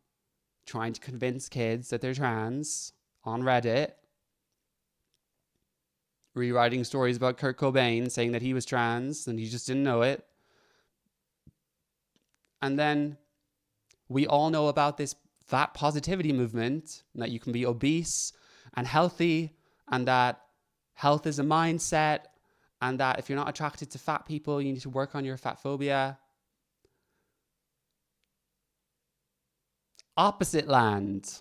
trying to convince kids that they're trans on Reddit, rewriting stories about Kurt Cobain, saying that he was trans and he just didn't know it. And then we all know about this fat positivity movement, that you can be obese and healthy, and that health is a mindset, and that if you're not attracted to fat people, you need to work on your fat phobia. Opposite land.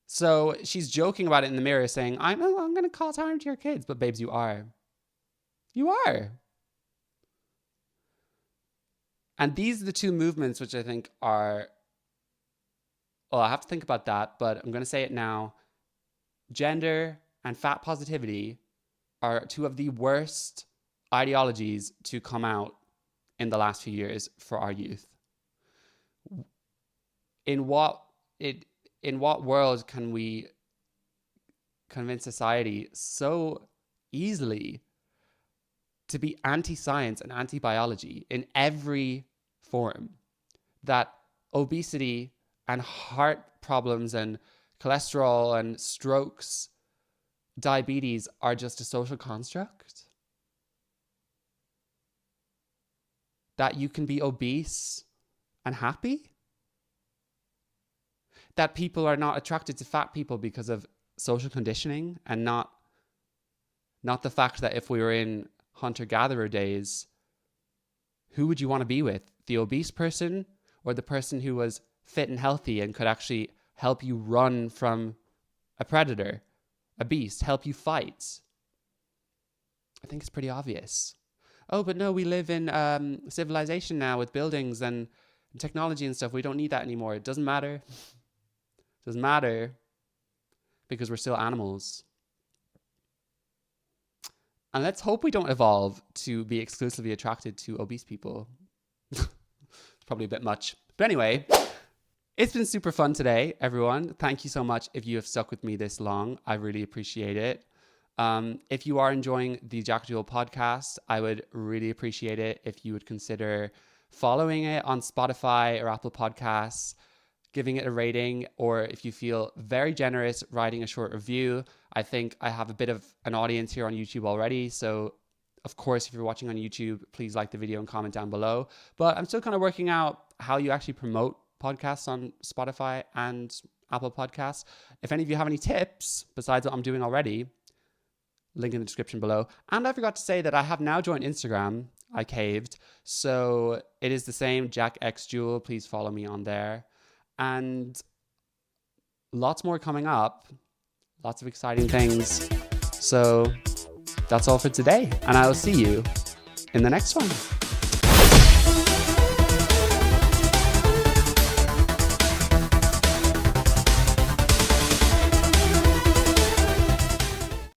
So she's joking about it in the mirror, saying, I'm going to cause harm to your kids. But babes, you are. You are. And these are the two movements which I think are... Oh, I have to think about that, but I'm going to say it now. Gender and fat positivity are two of the worst ideologies to come out in the last few years for our youth. In what world can we convince society so easily to be anti-science and anti-biology in every form, that obesity and heart problems and cholesterol and strokes, diabetes are just a social construct? That you can be obese and happy? That people are not attracted to fat people because of social conditioning, and not the fact that if we were in hunter-gatherer days, who would you want to be with? The obese person or the person who was fit and healthy and could actually help you run from a predator, a beast, help you fight? I think it's pretty obvious. Oh, but no, we live in civilization now with buildings and technology and stuff. We don't need that anymore. It doesn't matter. It doesn't matter. because we're still animals. And let's hope we don't evolve to be exclusively attracted to obese people. Probably a bit much. But anyway, it's been super fun today, everyone. Thank you so much if you have stuck with me this long. I really appreciate it. If you are enjoying the Jack Jewell podcast, I would really appreciate it if you would consider following it on Spotify or Apple Podcasts, giving it a rating, or if you feel very generous, writing a short review. I think I have a bit of an audience here on YouTube already. So of course, if you're watching on YouTube, please like the video and comment down below. But I'm still kind of working out how you actually promote podcasts on Spotify and Apple Podcasts. If any of you have any tips besides what I'm doing already, link in the description below. And I forgot to say that I have now joined Instagram. I caved. So it is the same, jack.jewell. Please follow me on there. And lots more coming up. Lots of exciting things. So that's all for today. And I will see you in the next one.